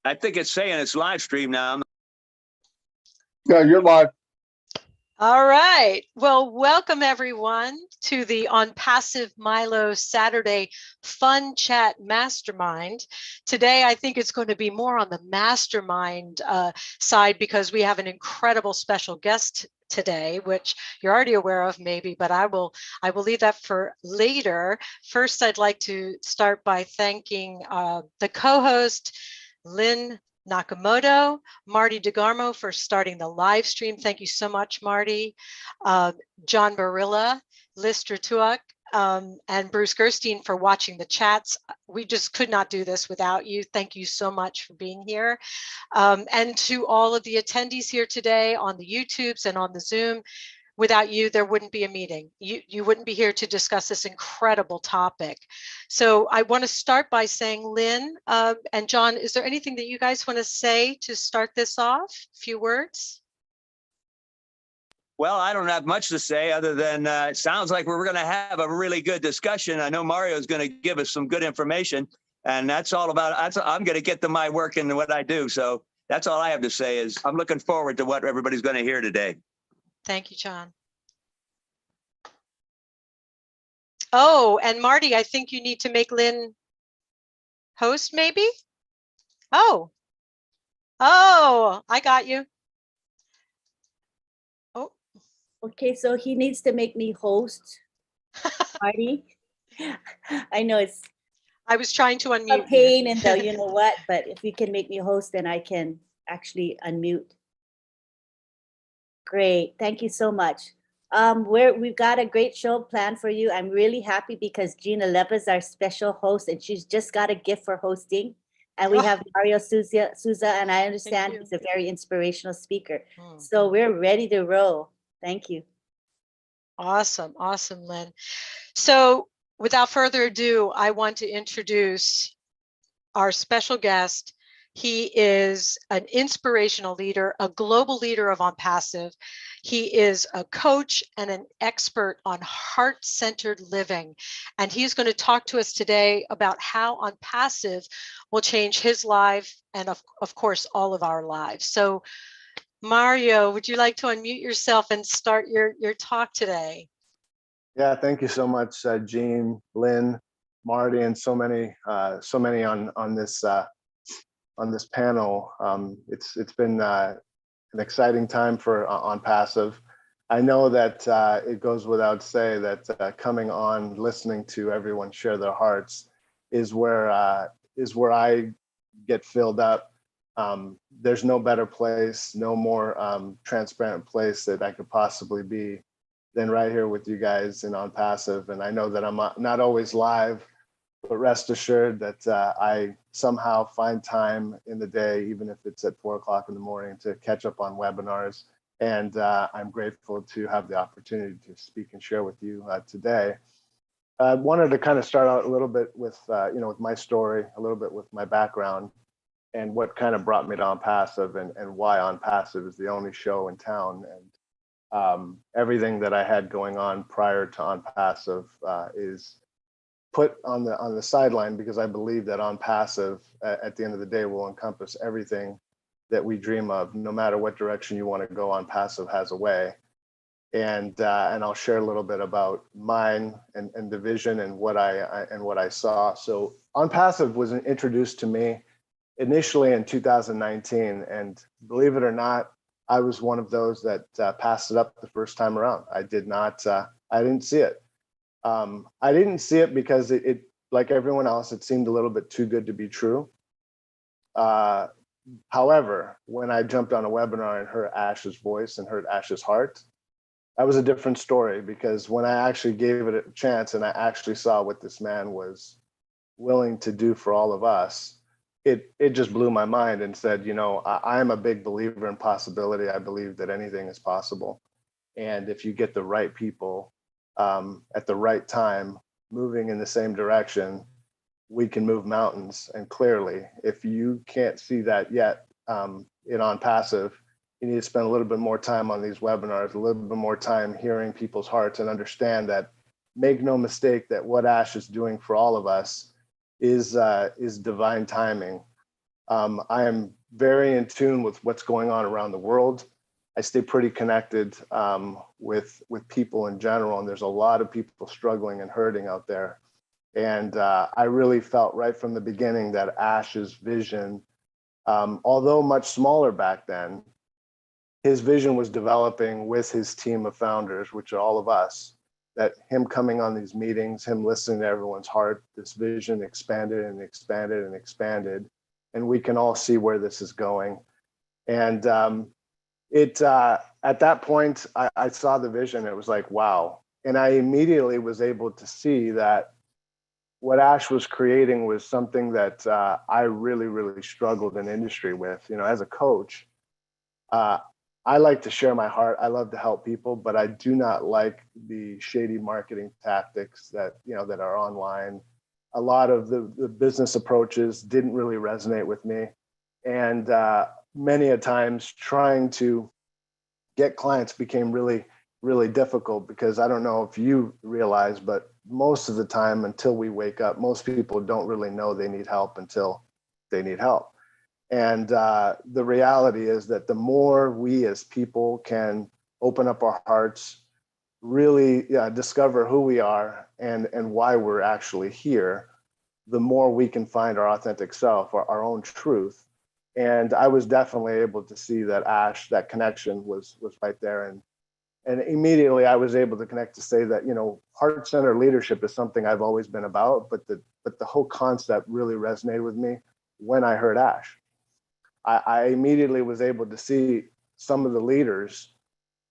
I think it's saying it's live stream now. Yeah, you're live. All right. Well, welcome everyone to the On Passive Milo Saturday Fun Chat Mastermind. Today, I think it's going to be more on the mastermind side because we have an incredible special guest today, which you're already aware of maybe, but I will leave that for later. First, I'd like to start by thanking the co-host, Lynn Nakamoto, Marty DeGarmo for starting the live stream. Thank you so much, Marty. John Barilla, Lister Tuak, and Bruce Gerstein for watching the chats. We just could not do this without you. Thank you so much for being here. And to all of the attendees here today on the YouTubes and on the Zoom, without you, there wouldn't be a meeting. You wouldn't be here to discuss this incredible topic. So I want to start by saying, Lynn and John, is there anything that you guys want to say to start this off? A few words? Well, I don't have much to say other than it sounds like we're going to have a really good discussion. I know Mario is going to give us some good information, and that's all about, I'm going to get to my work and what I do. So that's all I have to say is I'm looking forward to what everybody's going to hear today. Thank you, John. Oh, and Marty, I think you need to make Lynn host, maybe? Oh, I got you. Oh. Okay, so he needs to make me host, Marty. I know it's I was trying to unmute. a pain in the you know what, but if you can make me host, then I can actually unmute. Great, thank you so much. We've got a great show planned for you. I'm really happy because Jeanne Alleva is our special host, and she's just got a gift for hosting. And we have Mario Sousa, and I understand he's a very inspirational speaker. So we're ready to roll. Thank you. Awesome, awesome, Lynn. So without further ado, I want to introduce our special guest. He is an inspirational leader, a global leader of ONPASSIVE. He is a coach and an expert on heart-centered living. And he's going to talk to us today about how ONPASSIVE will change his life and of course, all of our lives. So Mario, would you like to unmute yourself and start your talk today? Yeah, thank you so much, Jeanne, Lynn, Marty, and so many on this panel. It's been an exciting time for ONPASSIVE. I know that it goes without say that coming on, listening to everyone share their hearts is where I get filled up. There's no better place, no more transparent place that I could possibly be than right here with you guys in ONPASSIVE. And I know that I'm not always live, but rest assured that I somehow find time in the day, even if it's at 4 o'clock in the morning, to catch up on webinars. And I'm grateful to have the opportunity to speak and share with you today. I wanted to kind of start out a little bit with, with my story, a little bit with my background, and what kind of brought me to ONPASSIVE and why ONPASSIVE is the only show in town. And everything that I had going on prior to ONPASSIVE is put on the sideline because I believe that ONPASSIVE at the end of the day will encompass everything that we dream of. No matter what direction you want to go, ONPASSIVE has a way. And I'll share a little bit about mine and the vision and what I saw. So ONPASSIVE was introduced to me initially in 2019, and believe it or not, I was one of those that passed it up the first time around. I didn't see it. I didn't see it because it, like everyone else, it seemed a little bit too good to be true. However, when I jumped on a webinar and heard Ash's voice and heard Ash's heart, that was a different story, because when I actually gave it a chance and I actually saw what this man was willing to do for all of us, it just blew my mind and said, I am a big believer in possibility. I believe that anything is possible. And if you get the right people at the right time, moving in the same direction, we can move mountains. And clearly, if you can't see that yet in ONPASSIVE, you need to spend a little bit more time on these webinars, a little bit more time hearing people's hearts, and understand that, make no mistake, that what Ash is doing for all of us is divine timing. I am very in tune with what's going on around the world. I stay pretty connected with people in general, and there's a lot of people struggling and hurting out there. And I really felt right from the beginning that Ash's vision, although much smaller back then, his vision was developing with his team of founders, which are all of us, that him coming on these meetings, him listening to everyone's heart, this vision expanded and expanded and expanded. And we can all see where this is going. And at that point, I saw the vision. It was like, wow. And I immediately was able to see that what Ash was creating was something that I really, really struggled in industry with. You know, as a coach, I like to share my heart. I love to help people, but I do not like the shady marketing tactics that, you know, that are online. A lot of the business approaches didn't really resonate with me. And many a times trying to get clients became really, really difficult, because I don't know if you realize, but most of the time until we wake up, most people don't really know they need help until they need help. And the reality is that the more we as people can open up our hearts, really discover who we are and why we're actually here, the more we can find our authentic self, our own truth. And I was definitely able to see that Ash, that connection was right there. And immediately I was able to connect to say that, you know, heart-centered leadership is something I've always been about, but the whole concept really resonated with me when I heard Ash. I immediately was able to see some of the leaders,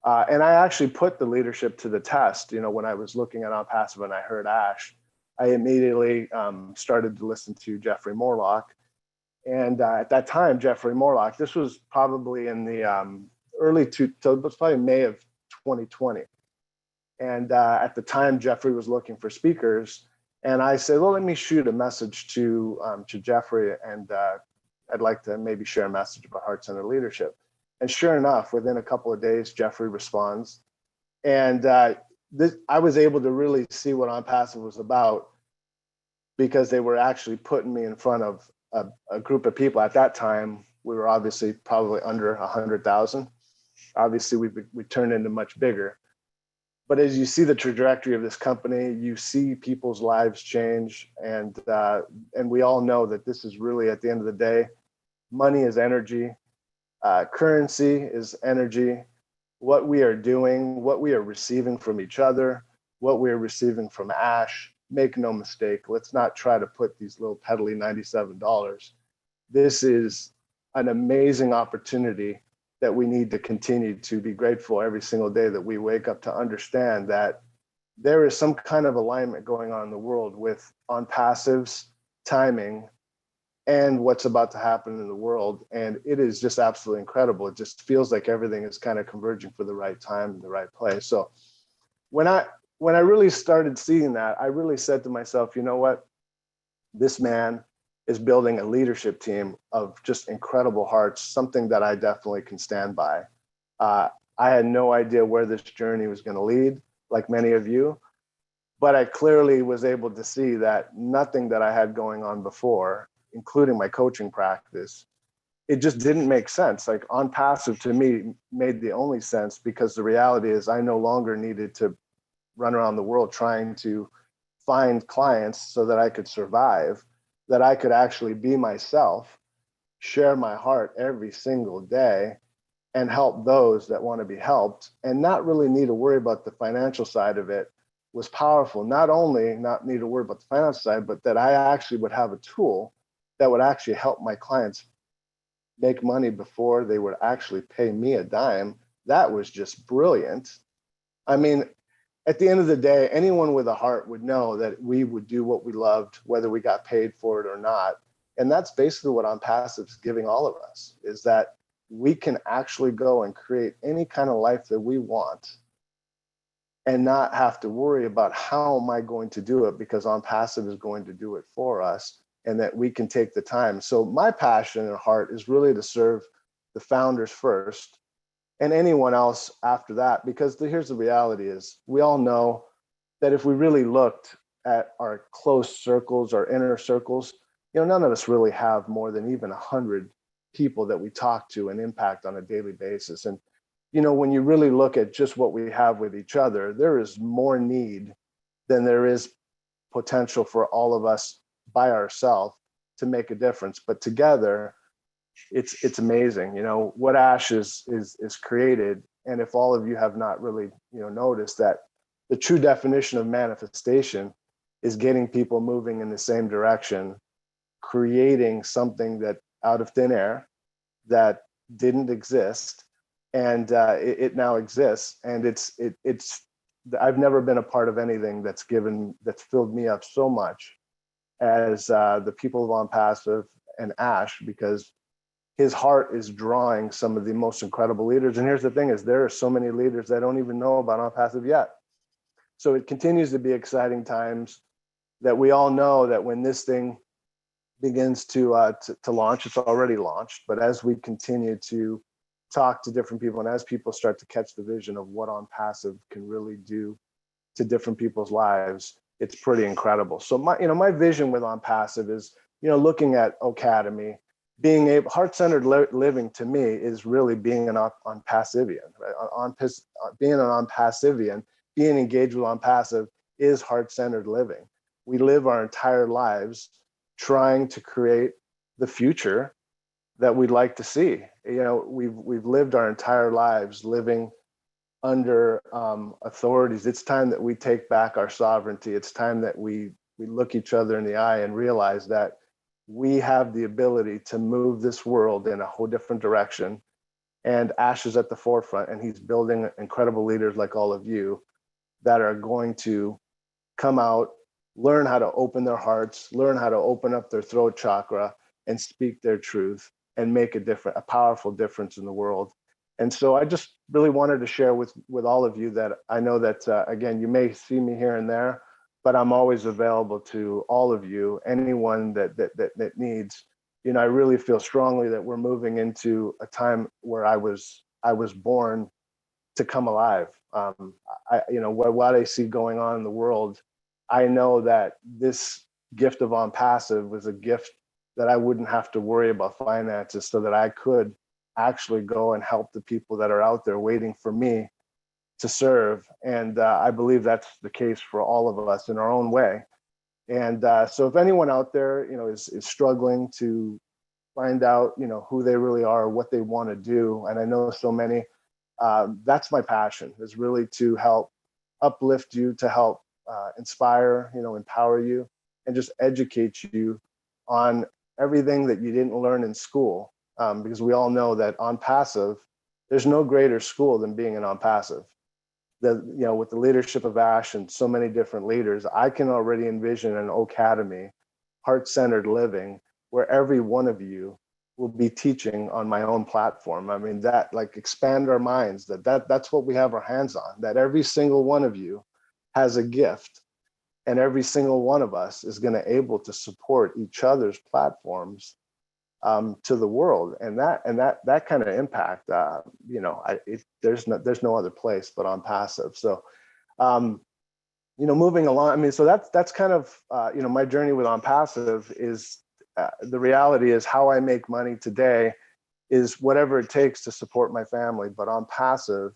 and I actually put the leadership to the test. You know, when I was looking at ONPASSIVE and I heard Ash, I immediately started to listen to Jeffrey Morlock. And at that time, Jeffrey Morlock, this was probably in the so it was probably May of 2020. And at the time, Jeffrey was looking for speakers. And I said, well, let me shoot a message to Jeffrey, and I'd like to maybe share a message about heart-centered leadership. And sure enough, within a couple of days, Jeffrey responds. And I was able to really see what ONPASSIVE was about, because they were actually putting me in front of a group of people. At that time, we were obviously probably under 100,000. Obviously, we turned into much bigger. But as you see the trajectory of this company, you see people's lives change, and we all know that this is really, at the end of the day, money is energy, currency is energy. What we are doing, what we are receiving from each other, what we are receiving from Ash, make no mistake, let's not try to put these little peddly $97. This is an amazing opportunity that we need to continue to be grateful every single day that we wake up, to understand that there is some kind of alignment going on in the world with ONPASSIVE's timing and what's about to happen in the world. And it is just absolutely incredible. It just feels like everything is kind of converging for the right time and the right place. So when I really started seeing that, I really said to myself, you know what? This man is building a leadership team of just incredible hearts, something that I definitely can stand by. I had no idea where this journey was going to lead, like many of you, but I clearly was able to see that nothing that I had going on before, including my coaching practice, it just didn't make sense. Like ONPASSIVE to me made the only sense, because the reality is I no longer needed to run around the world trying to find clients so that I could survive, that I could actually be myself, share my heart every single day, and help those that want to be helped, and not really need to worry about the financial side of it, was powerful. Not only not need to worry about the financial side, but that I actually would have a tool that would actually help my clients make money before they would actually pay me a dime. That was just brilliant. I mean, at the end of the day, anyone with a heart would know that we would do what we loved, whether we got paid for it or not. And that's basically what ONPASSIVE is giving all of us, is that we can actually go and create any kind of life that we want and not have to worry about how am I going to do it, because ONPASSIVE is going to do it for us, and that we can take the time. So my passion and heart is really to serve the founders first, and anyone else after that, because here's the reality is we all know that if we really looked at our close circles, our inner circles, none of us really have more than even 100 people that we talk to and impact on a daily basis. And, when you really look at just what we have with each other, there is more need than there is potential for all of us by ourselves to make a difference. But together, it's amazing, what Ash is created. And if all of you have not really, noticed that the true definition of manifestation is getting people moving in the same direction, creating something that out of thin air that didn't exist, and it now exists. And it's I've never been a part of anything that's filled me up so much as the people of ONPASSIVE and Ash, because his heart is drawing some of the most incredible leaders. And here's the thing is, there are so many leaders that don't even know about ONPASSIVE yet. So it continues to be exciting times that we all know that when this thing begins to launch, it's already launched, but as we continue to talk to different people and as people start to catch the vision of what ONPASSIVE can really do to different people's lives, it's pretty incredible. So my vision with ONPASSIVE is, looking at Academy, being able, heart-centered living to me is really being an ONPASSIVian, right? Being an ONPASSIVian, being engaged with ONPASSIVE is heart-centered living. We live our entire lives trying to create the future that we'd like to see. We've lived our entire lives living under authorities. It's time that we take back our sovereignty. It's time that we look each other in the eye and realize that we have the ability to move this world in a whole different direction. And Ash is at the forefront, and he's building incredible leaders like all of you that are going to come out, learn how to open their hearts, learn how to open up their throat chakra and speak their truth and make a powerful difference in the world. And so I just really wanted to share with all of you that I know that, again, you may see me here and there, but I'm always available to all of you, anyone that needs. I really feel strongly that we're moving into a time where I was born to come alive. What I see going on in the world, I know that this gift of ONPASSIVE was a gift that I wouldn't have to worry about finances, so that I could actually go and help the people that are out there waiting for me to serve. And I believe that's the case for all of us in our own way. And so if anyone out there, is struggling to find out, who they really are, what they want to do, and I know so many, that's my passion, is really to help uplift you, to help inspire, empower you, and just educate you on everything that you didn't learn in school. Because we all know that ONPASSIVE, there's no greater school than being an ONPASSIVE. With the leadership of Ash and so many different leaders, I can already envision an Academy, heart-centered living, where every one of you will be teaching on my own platform. I mean, that expand our minds, that's what we have our hands on, that every single one of you has a gift, and every single one of us is going to able to support each other's platforms to the world. And that kind of impact, there's no other place but ONPASSIVE. So, moving along, I mean, so that's kind of, my journey with ONPASSIVE is, the reality is how I make money today is whatever it takes to support my family. But ONPASSIVE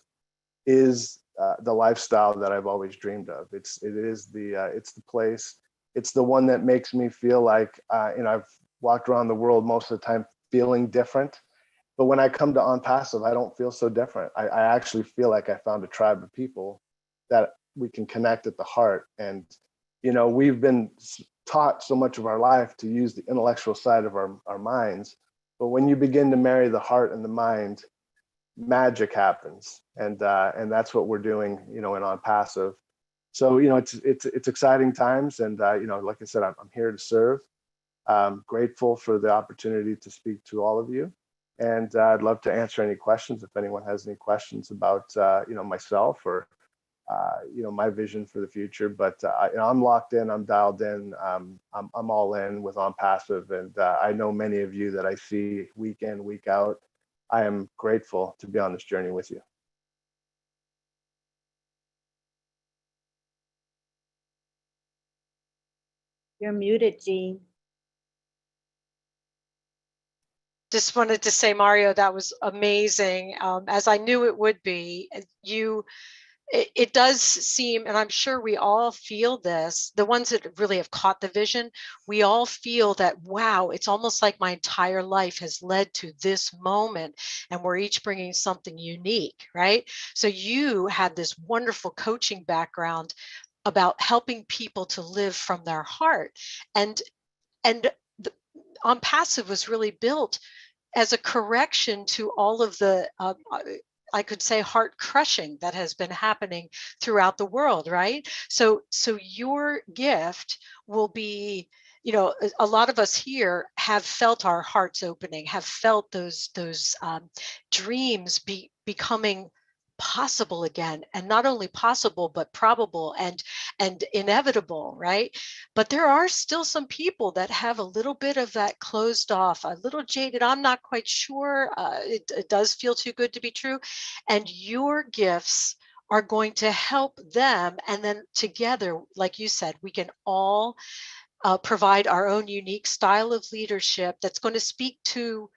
is the lifestyle that I've always dreamed of. It's the place. It's the one that makes me feel like, I've walked around the world most of the time feeling different. But when I come to ONPASSIVE, I don't feel so different. I actually feel like I found a tribe of people that we can connect at the heart. And, we've been taught so much of our life to use the intellectual side of our minds. But when you begin to marry the heart and the mind, magic happens. And that's what we're doing, in ONPASSIVE. So, it's exciting times. And, like I said, I'm here to serve. I'm grateful for the opportunity to speak to all of you. And I'd love to answer any questions if anyone has any questions about, myself or, my vision for the future. But I'm locked in, I'm dialed in, I'm all in with ONPASSIVE. And I know many of you that I see week in, week out. I am grateful to be on this journey with you. You're muted, Jeanne. just wanted to say, Mario, that was amazing. As I knew it would be. It does seem, and I'm sure we all feel this, the ones that really have caught the vision, we all feel that, wow, it's almost like my entire life has led to this moment, and we're each bringing something unique, right? So you had this wonderful coaching background about helping people to live from their heart. And ONPASSIVE was really built as a correction to all of the I could say heart crushing that has been happening throughout the world, right? So your gift will be, you know, a lot of us here have felt our hearts opening, have felt those dreams becoming possible again, and not only possible but probable and inevitable, right? But there are still some people that have a little bit of that closed off, a little jaded. I'm not quite sure. It does feel too good to be true. And your gifts are going to help them. And then together, like you said, we can all provide our own unique style of leadership that's going to speak to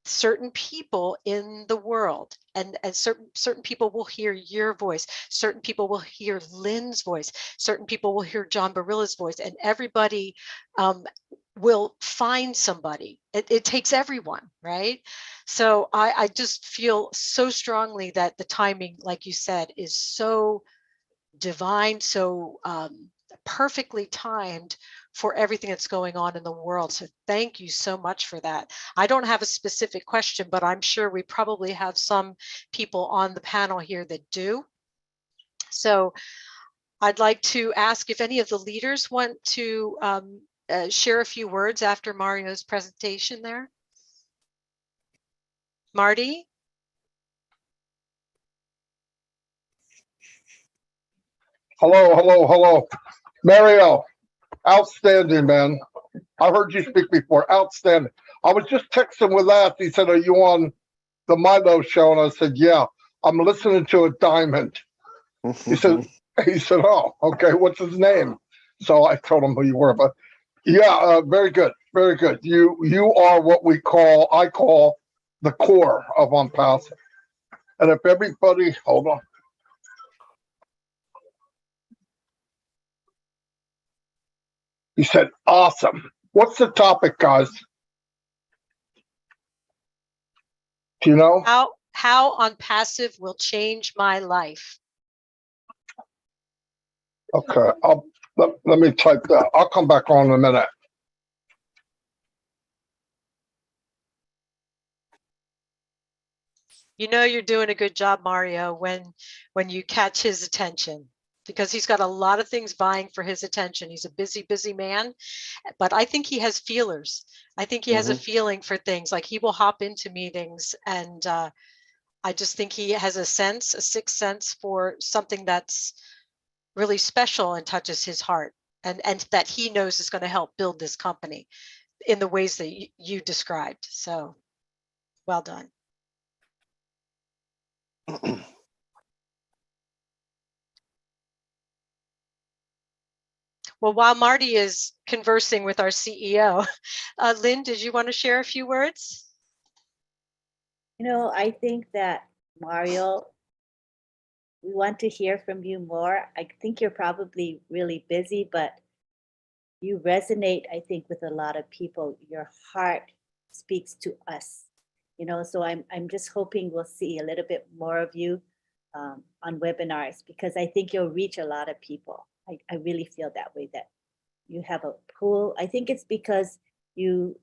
certain people in the world, and certain people will hear your voice, certain people will hear Lynn's voice, certain people will hear John Barilla's voice, and everybody will find somebody. It takes everyone, right? So I just feel so strongly that the timing, like you said, is so divine, so perfectly timed for everything that's going on in the world. So thank you so much for that. I don't have a specific question, but I'm sure we probably have some people on the panel here that do. So I'd like to ask if any of the leaders want to share a few words after Mario's presentation there. Marty? Hello. Mario, outstanding, man. I heard you speak before. Outstanding. I was just texting with that. He said, are you on the Milo show? And I said, yeah, I'm listening to a diamond. He said, oh, okay, what's his name? So I told him who you were, but yeah, very good. Very good. You are what I call the core of ONPASSIVE. And if everybody, hold on. He said, awesome. What's the topic, guys? Do you know? How ONPASSIVE will change my life. Okay, let me type that. I'll come back on in a minute. You know you're doing a good job, Mario, when you catch his attention, because he's got a lot of things vying for his attention. He's a busy man, but I think he has feelers. I think he has a feeling for things. Like, he will hop into meetings, and I just think he has a sixth sense for something that's really special and touches his heart, and that he knows is going to help build this company in the ways that you described. So well done. Well, while Marty is conversing with our CEO, Lynn, did you want to share a few words? You know, I think that, Mario, we want to hear from you more. I think you're probably really busy, but you resonate, I think, with a lot of people. Your heart speaks to us, you know, so I'm just hoping we'll see a little bit more of you on webinars, because I think you'll reach a lot of people. I really feel that way, that you have a pool. I think it's because you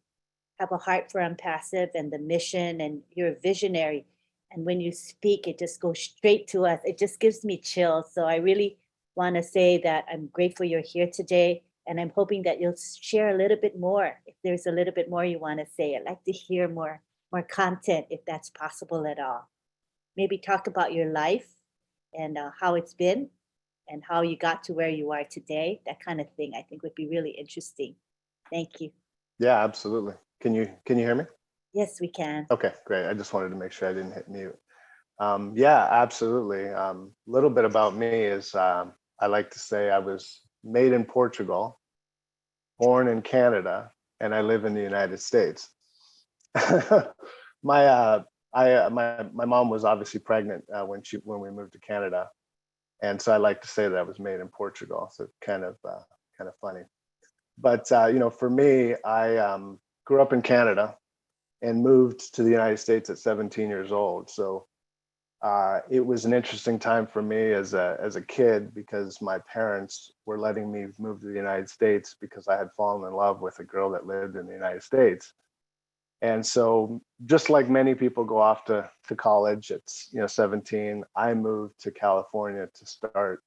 have a heart for ONPASSIVE and the mission, and you're a visionary. And when you speak, it just goes straight to us. It just gives me chills. So I really want to say that I'm grateful you're here today. And I'm hoping that you'll share a little bit more. If there's a little bit more you want to say, I'd like to hear more content, if that's possible at all. Maybe talk about your life and how it's been and how you got to where you are today. That kind of thing, I think, would be really interesting. Thank you. Yeah, absolutely. Can you hear me? Yes, we can. Okay, great. I just wanted to make sure I didn't hit mute. Yeah, absolutely. Little bit about me is I like to say I was made in Portugal, born in Canada, and I live in the United States. My mom was obviously pregnant when we moved to Canada, and so I like to say that I was made in Portugal. So kind of funny. But for me, I grew up in Canada and moved to the United States at 17 years old. So it was an interesting time for me as a kid, because my parents were letting me move to the United States because I had fallen in love with a girl that lived in the United States. And so just like many people go off to college at 17, I moved to California to start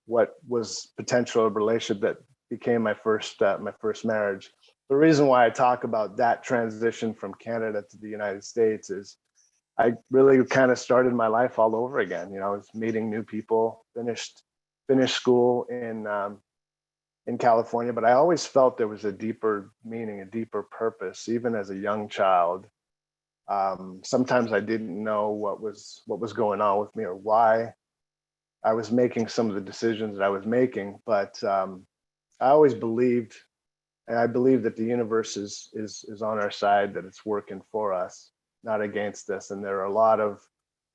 what was potential relationship that became my first marriage. The reason why I talk about that transition from Canada to the United States is I really kind of started my life all over again. I was meeting new people, finished school in California, but I always felt there was a deeper meaning, a deeper purpose, even as a young child. Sometimes I didn't know what was going on with me or why I was making some of the decisions that I was making, but I always believed, and I believe that the universe is on our side, that it's working for us, not against us. And there are a lot of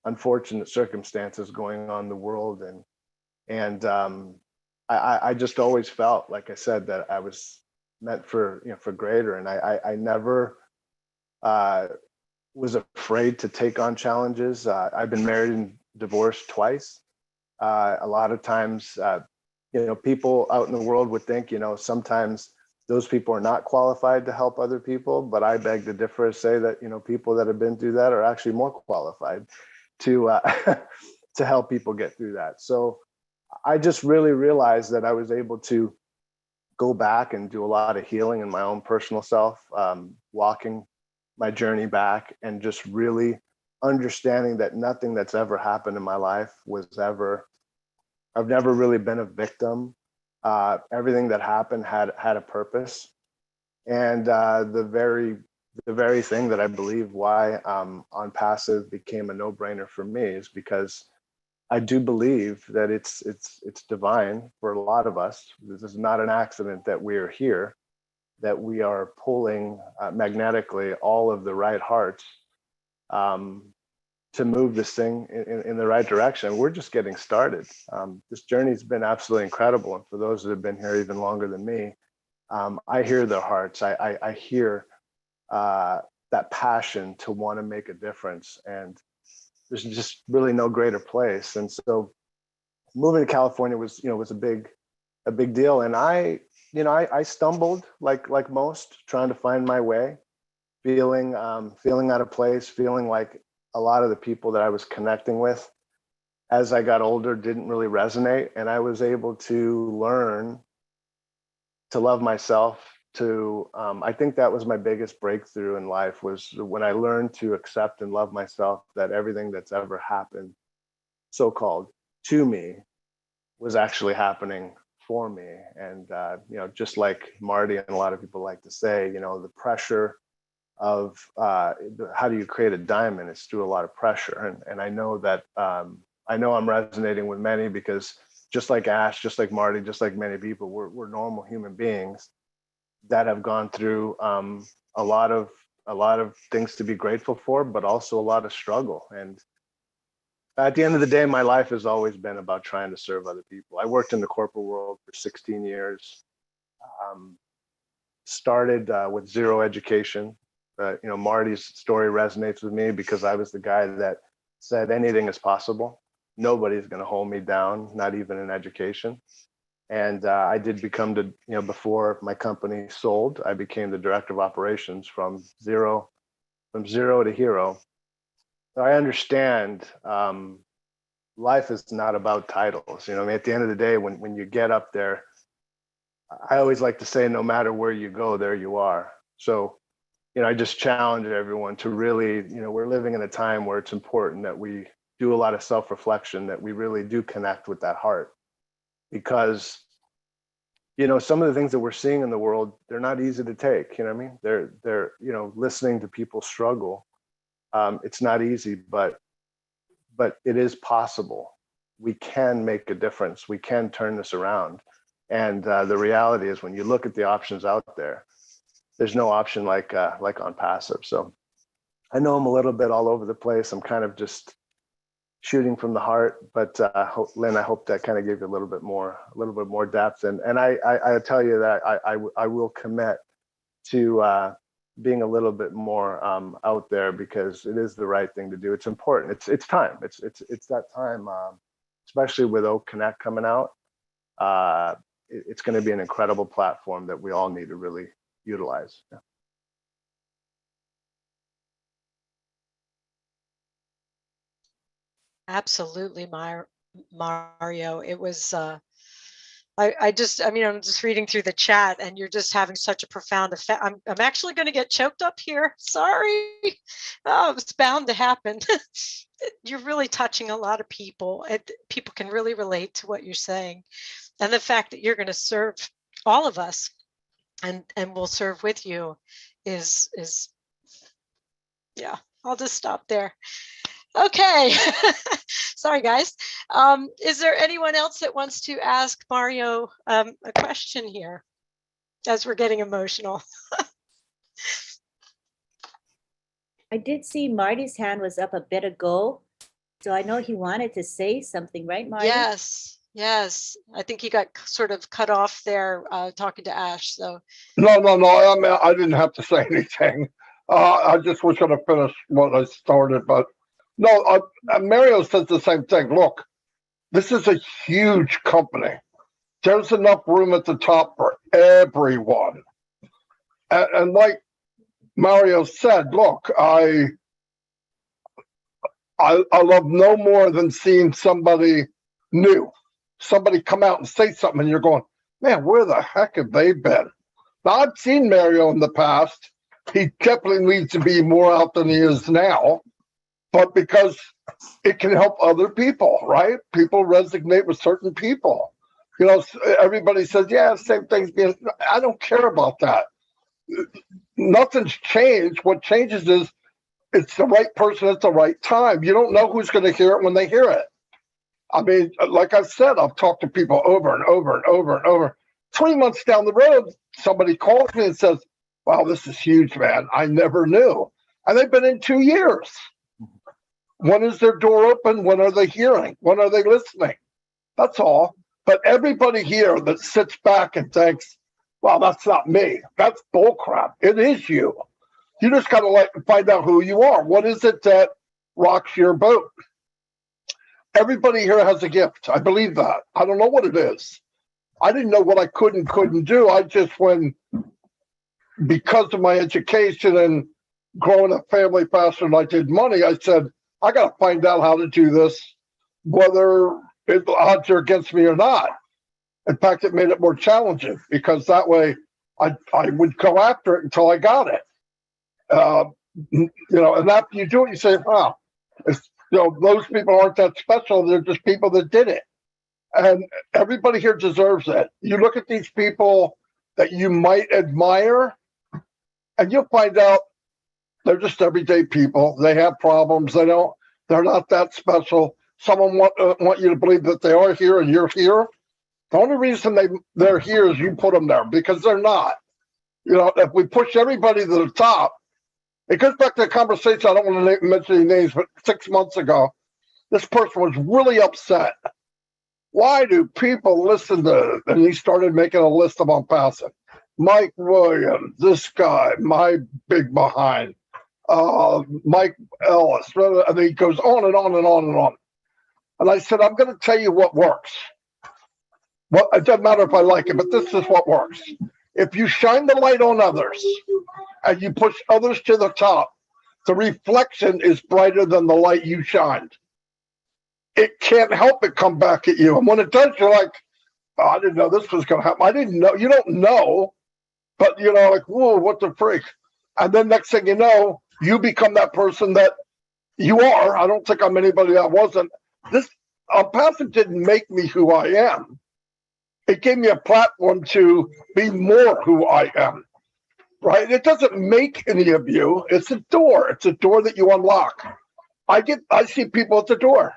unfortunate circumstances going on in the world, and I just always felt, like I said, that I was meant for greater, and I never was afraid to take on challenges. I've been married and divorced twice. A lot of times, people out in the world would think, sometimes those people are not qualified to help other people, but I beg to differ, say that, people that have been through that are actually more qualified to to help people get through that. So I just really realized that I was able to go back and do a lot of healing in my own personal self, walking my journey back and just really understanding that nothing that's ever happened in my life I've never really been a victim. Everything that happened had a purpose. And the very thing that I believe why ONPASSIVE became a no-brainer for me is because I do believe that it's divine for a lot of us. This is not an accident that we are here, that we are pulling magnetically all of the right hearts to move this thing in the right direction. We're just getting started. This journey's been absolutely incredible. And for those that have been here even longer than me, I hear their hearts. I hear that passion to want to make a difference. And there's just really no greater place. And so moving to California was a big deal. And I stumbled like most, trying to find my way, feeling out of place, feeling like a lot of the people that I was connecting with as I got older didn't really resonate. And I was able to learn to love myself. I think that was my biggest breakthrough in life, was when I learned to accept and love myself, that everything that's ever happened, so-called, to me was actually happening for me. And, just like Marty and a lot of people like to say, the pressure of how do you create a diamond is through a lot of pressure. And I know that, I know I'm resonating with many, because just like Ash, just like Marty, just like many people, we're normal human beings that have gone through a lot of things to be grateful for, but also a lot of struggle. And at the end of the day, my life has always been about trying to serve other people. I worked in the corporate world for 16 years, started with zero education. Marty's story resonates with me because I was the guy that said anything is possible. Nobody's going to hold me down, not even in education. And I did become before my company sold, I became the director of operations from zero to hero. So I understand life is not about titles. At the end of the day, when you get up there, I always like to say, no matter where you go, there you are. So, I just challenge everyone to really, we're living in a time where it's important that we do a lot of self-reflection, that we really do connect with that heart. Because, some of the things that we're seeing in the world, they're not easy to take. They're listening to people struggle. It's not easy, but it is possible. We can make a difference. We can turn this around. And the reality is, when you look at the options out there, there's no option like on passive. So I know I'm a little bit all over the place. I'm kind of just shooting from the heart, but Lynn, I hope that kind of gave you a little bit more depth. And I tell you that I will commit to being a little bit more out there, because it is the right thing to do. It's important. It's time. It's that time, especially with Oak Connect coming out. It's going to be an incredible platform that we all need to really utilize. Yeah. Absolutely, Mario. It was, I'm just reading through the chat, and you're just having such a profound effect. I'm actually going to get choked up here. Sorry. Oh, it's bound to happen. You're really touching a lot of people. People can really relate to what you're saying. And the fact that you're going to serve all of us and we'll serve with you is, yeah, I'll just stop there. Okay. Sorry, guys. Is there anyone else that wants to ask Mario a question here as we're getting emotional? I did see Marty's hand was up a bit ago, so I know he wanted to say something, right, Marty? Yes, yes. I think he got sort of cut off there talking to Ash. So No. I mean, I didn't have to say anything. I just was going to finish what I started, but no, Mario says the same thing. Look, this is a huge company. There's enough room at the top for everyone. And like Mario said, look, I love no more than seeing somebody new, somebody come out and say something, and you're going, man, where the heck have they been? Now, I've seen Mario in the past. He definitely needs to be more out than he is now, but because it can help other people, right? People resonate with certain people. You know, everybody says, yeah, same thing's being, I don't care about that. Nothing's changed. What changes is it's the right person at the right time. You don't know who's going to hear it when they hear it. I mean, like I said, I've talked to people over and over and over and over. 3 months down the road, somebody calls me and says, wow, this is huge, man. I never knew. And they've been in 2 years. When is their door open? When are they hearing? When are they listening? That's all. But everybody here that sits back and thinks, well, that's not me. That's bullcrap. It is you. You just got to like find out who you are. What is it that rocks your boat? Everybody here has a gift. I believe that. I don't know what it is. I didn't know what I could and couldn't do. I just, because of my education and growing a family faster than I did money, I said, I got to find out how to do this, whether the odds are against me or not. In fact, it made it more challenging, because that way I would go after it until I got it. You know, and after you do it, you say, wow, you know, those people aren't that special. They're just people that did it. And everybody here deserves it. You look at these people that you might admire, and you'll find out they're just everyday people. They have problems. They're not that special. Someone want you to believe that they are here and you're here. The only reason they're here is you put them there, because they're not. You know, if we push everybody to the top, it goes back to the conversation. I don't want to mention any names, but 6 months ago, this person was really upset. Why do people listen to, and he started making a list of ONPASSIVE. Mike Williams, this guy, my big behind, Mike Ellis, and he goes on and on and on and on. And I said, I'm going to tell you what works. Well, it doesn't matter if I like it, but this is what works. If you shine the light on others and you push others to the top, the reflection is brighter than the light you shined. It can't help but come back at you. And when it does, you're like, oh, I didn't know this was going to happen. I didn't know. You don't know, but you know, like, whoa, what the freak? And then next thing you know, you become that person that you are. I don't think I'm anybody that wasn't. This ONPASSIVE didn't make me who I am. It gave me a platform to be more who I am, right? It doesn't make any of you. It's a door. It's a door that you unlock. I see people at the door,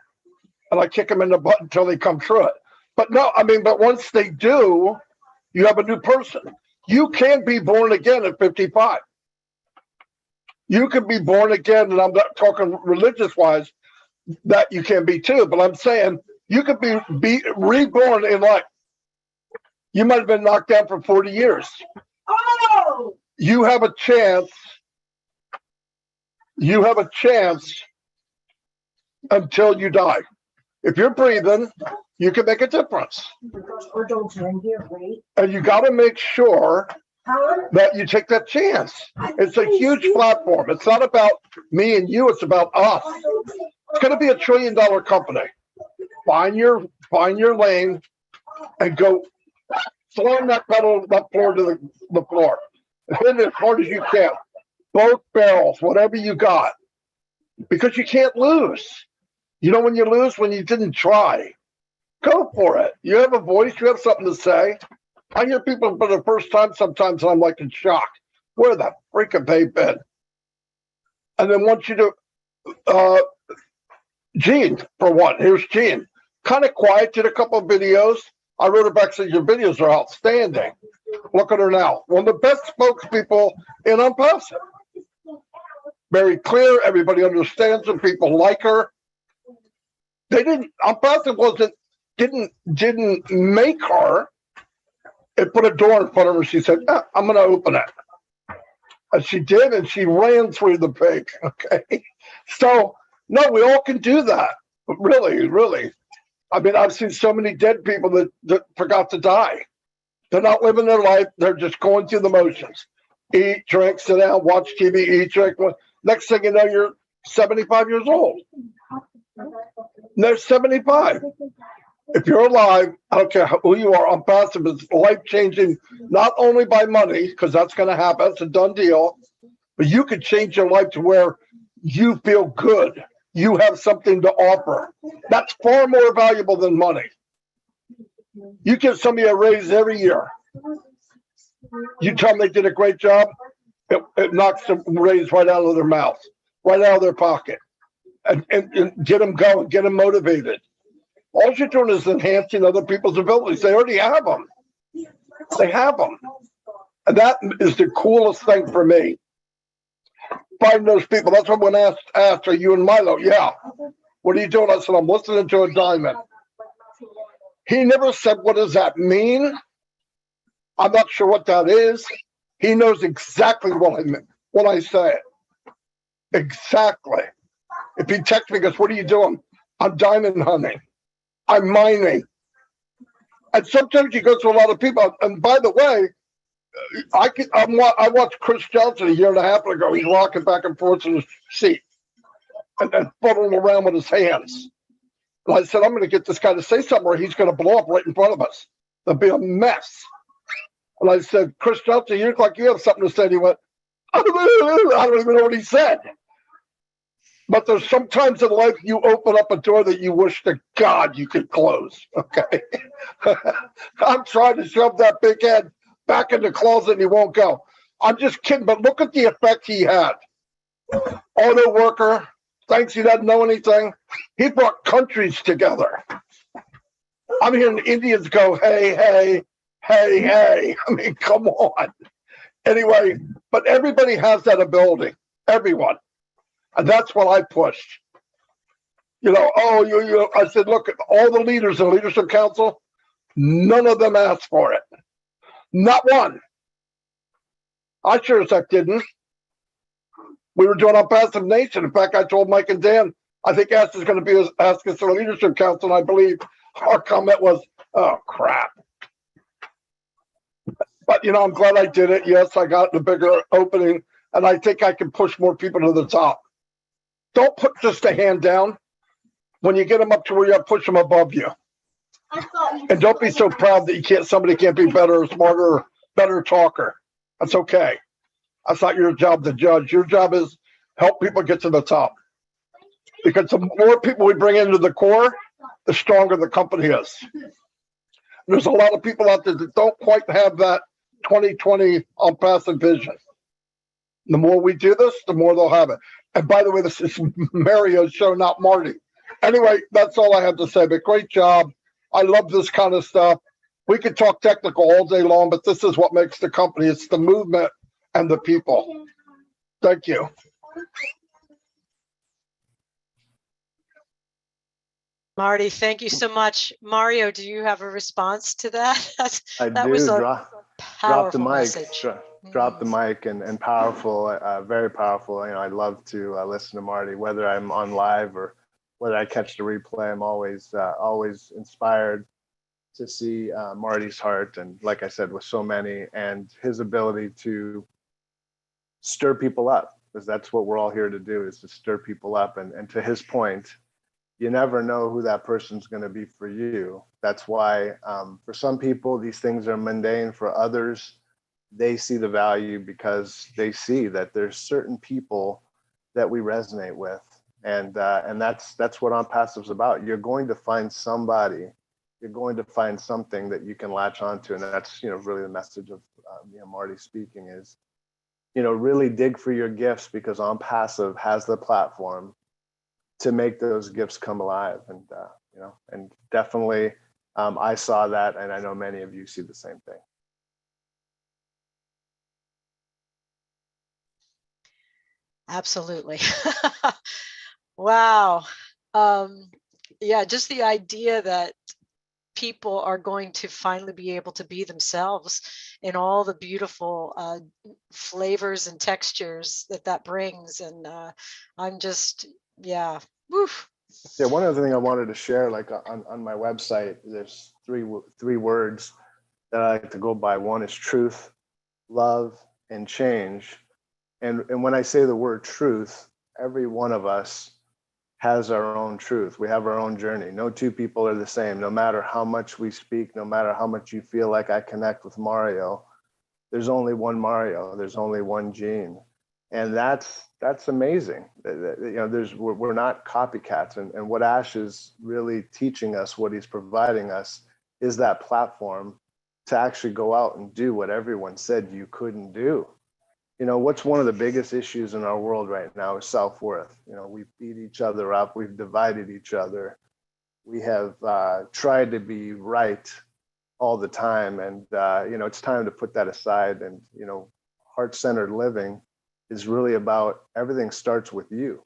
and I kick them in the butt until they come through it. But no, I mean, but once they do, you have a new person. You can be born again at 55. You can be born again, and I'm not talking religious-wise, that you can be too, but I'm saying you could be reborn in life. You might have been knocked down for 40 years. Oh! You have a chance. You have a chance until you die. If you're breathing, you can make a difference. And you got to make sure that you take that chance. It's a huge platform. It's not about me and you. It's about us. It's going to be $1 trillion company. Find your lane and go slam that pedal, that floor to the floor. Hit it as hard as you can. Both barrels, whatever you got. Because you can't lose. You know when you lose? When you didn't try. Go for it. You have a voice. You have something to say. I hear people for the first time sometimes, and I'm like in shock. Where the freak have they been? And then once you do, Jeanne, for one. Here's Jeanne. Kind of quiet, did a couple of videos. I wrote her back, said, your videos are outstanding. Look at her now. One of the best spokespeople in ONPASSIVE. Very clear. Everybody understands her. People like her. They didn't, ONPASSIVE didn't make her. It put a door in front of her. She said, I'm going to open it. And she did, and she ran through the pig. Okay. So, no, we all can do that. Really, really. I mean, I've seen so many dead people that forgot to die. They're not living their life. They're just going through the motions. Eat, drink, sit down, watch TV, eat, drink. Next thing you know, you're 75 years old. And they're 75. If you're alive, I don't care who you are, ONPASSIVE is life-changing, not only by money, because that's going to happen, it's a done deal, but you could change your life to where you feel good. You have something to offer. That's far more valuable than money. You give somebody a raise every year. You tell them they did a great job, it knocks the raise right out of their mouth, right out of their pocket, and get them going, get them motivated. All you're doing is enhancing other people's abilities. They already have them. They have them. And that is the coolest thing for me. Find those people. That's what when asked, are you and Milo? Yeah. What are you doing? I said, I'm listening to a diamond. He never said, what does that mean? I'm not sure what that is. He knows exactly what I mean when I say it. Exactly. If he texts me, he goes, what are you doing? I'm diamond hunting. I'm mining. And sometimes you go to a lot of people. And by the way, I watched Chris Johnson a year and a half ago. He's rocking back and forth in his seat and fuddling around with his hands. And I said, I'm going to get this guy to say something or he's going to blow up right in front of us. There'll be a mess. And I said, Chris Johnson, you look like you have something to say. And he went, I don't even know what he said. But there's sometimes in life you open up a door that you wish to God you could close. Okay. I'm trying to shove that big head back in the closet and he won't go. I'm just kidding, but look at the effect he had. Auto worker, thinks he doesn't know anything. He brought countries together. I'm hearing Indians go, hey, hey, hey, hey. I mean, come on. Anyway, but everybody has that ability. Everyone. And that's what I pushed. You know, I said, look, all the leaders in the Leadership Council, none of them asked for it. Not one. I sure as heck didn't. We were doing ONPASSIVE Nation. In fact, I told Mike and Dan, I think Ash is going to be ask us to the Leadership Council, and I believe our comment was, oh, crap. But, you know, I'm glad I did it. Yes, I got the bigger opening, and I think I can push more people to the top. Don't put just a hand down. When you get them up to where you have, push them above you. And don't be so proud that somebody can't be better or smarter or better talker. That's okay. That's not your job to judge. Your job is help people get to the top. Because the more people we bring into the core, the stronger the company is. There's a lot of people out there that don't quite have that 2020 ONPASSIVE vision. The more we do this, the more they'll have it. And by the way, this is Mario's show, not Marty. Anyway, that's all I have to say. But great job. I love this kind of stuff. We could talk technical all day long, but this is what makes the company. It's the movement and the people. Thank you. Marty, thank you so much. Mario, do you have a response to that? I That do. was a Drop the powerful mic. message. Drop the mic and powerful, very powerful. I love to listen to Marty, whether I'm on live or whether I catch the replay. I'm always inspired to see Marty's heart, and like I said, with so many, and his ability to stir people up, because that's what we're all here to do, is to stir people up. And to his point, you never know who that person's going to be for you. That's why for some people, these things are mundane. For others, they see the value because they see that there's certain people that we resonate with. And that's what ONPASSIVE's about. You're going to find somebody, you're going to find something that you can latch onto. And that's, really the message of Marty speaking is, really dig for your gifts, because ONPASSIVE has the platform to make those gifts come alive. And and definitely I saw that, and I know many of you see the same thing. Absolutely. Wow. Yeah, just the idea that people are going to finally be able to be themselves in all the beautiful flavors and textures that brings. And I'm just, yeah. Woof. Yeah, one other thing I wanted to share, like on my website, there's three words that I like to go by. One is truth, love, and change. And when I say the word truth, every one of us has our own truth. We have our own journey. No two people are the same. No matter how much we speak, no matter how much you feel like I connect with Mario, there's only one Mario. There's only one Jeanne. And that's amazing. We're not copycats. And what Ash is really teaching us, what he's providing us, is that platform to actually go out and do what everyone said you couldn't do. What's one of the biggest issues in our world right now is self-worth. We beat each other up. We've divided each other. We have tried to be right all the time. And, it's time to put that aside. And, heart-centered living is really about everything starts with you,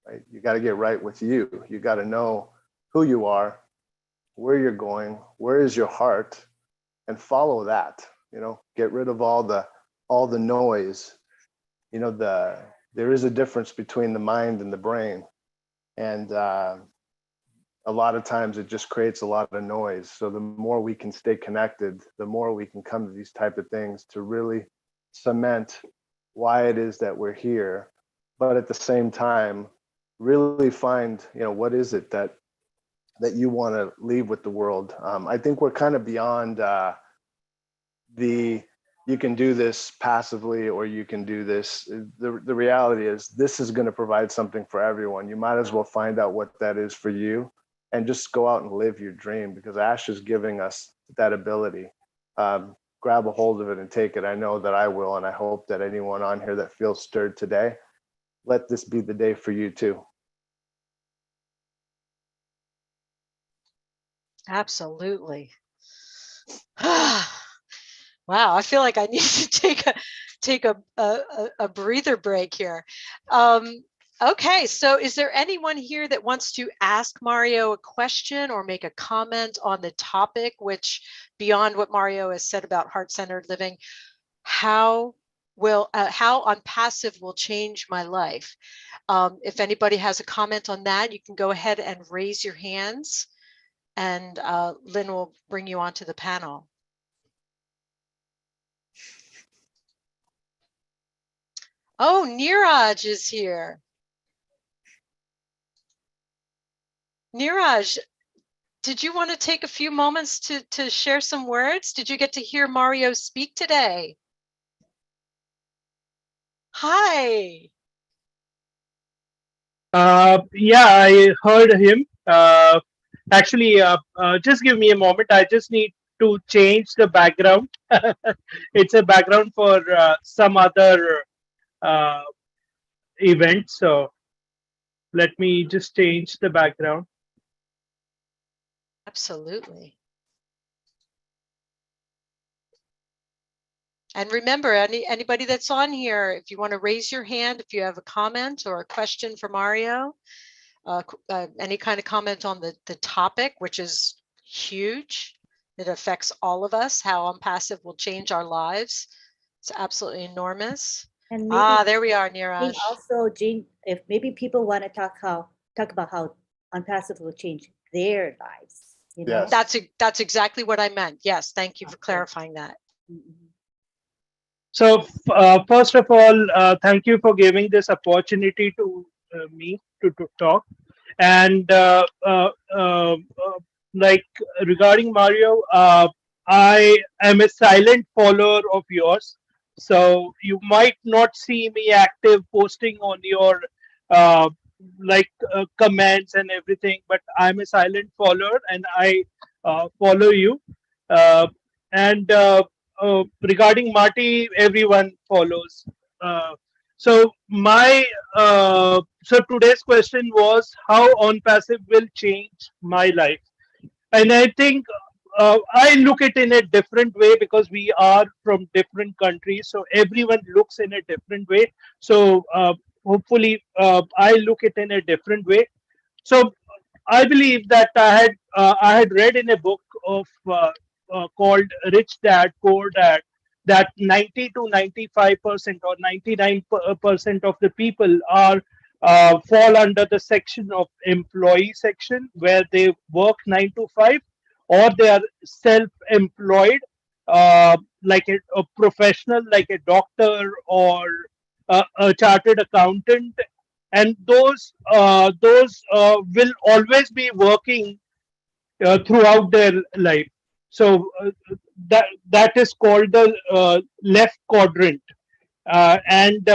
right? You got to get right with you. You got to know who you are, where you're going, where is your heart, and follow that. Get rid of all the noise. There is a difference between the mind and the brain, and a lot of times it just creates a lot of noise. So the more we can stay connected, the more we can come to these type of things to really cement why it is that we're here, but at the same time really find what is it that you want to leave with the world. I think we're kind of beyond you can do this passively or you can do this. The reality is this is going to provide something for everyone. You might as well find out what that is for you and just go out and live your dream, because Ash is giving us that ability. Grab a hold of it and take it. I know that I will, and I hope that anyone on here that feels stirred today, let this be the day for you too. Absolutely. Wow, I feel like I need to take a breather break here. Okay, so is there anyone here that wants to ask Mario a question or make a comment on the topic, which beyond what Mario has said about heart-centered living, how ONPASSIVE will change my life? If anybody has a comment on that, you can go ahead and raise your hands, and Lynn will bring you onto the panel. Oh, Neeraj is here. Neeraj, did you want to take a few moments to share some words? Did you get to hear Mario speak today? Hi. Yeah, I heard him. Actually, just give me a moment. I just need to change the background. It's a background for some other event. So let me just change the background. Absolutely. And remember, anybody that's on here, if you want to raise your hand, if you have a comment or a question for Mario, any kind of comment on the topic, which is huge. It affects all of us, how ONPASSIVE will change our lives. It's absolutely enormous. And maybe There we are, Neeraj. also, Jean, if maybe people want to talk about how ONPASSIVE will change their lives. You know? Yes. That's exactly what I meant. Yes, thank you for clarifying that. So first of all, thank you for giving this opportunity to me to talk. And like regarding Mario, I am a silent follower of yours. So you might not see me active posting on your comments and everything, but I'm a silent follower and I follow you. And regarding Marty, everyone follows. So my so today's question was how ONPASSIVE will change my life, and I think I look it in a different way because we are from different countries, so everyone looks in a different way. So hopefully I look it in a different way. So I believe that I had read in a book of called Rich Dad Poor Dad that 90 to 95% or 99% of the people are fall under the section of employee section where they work 9 to 5 or they are self-employed like a professional like a doctor or a chartered accountant, and those will always be working throughout their life. So that is called the left quadrant. And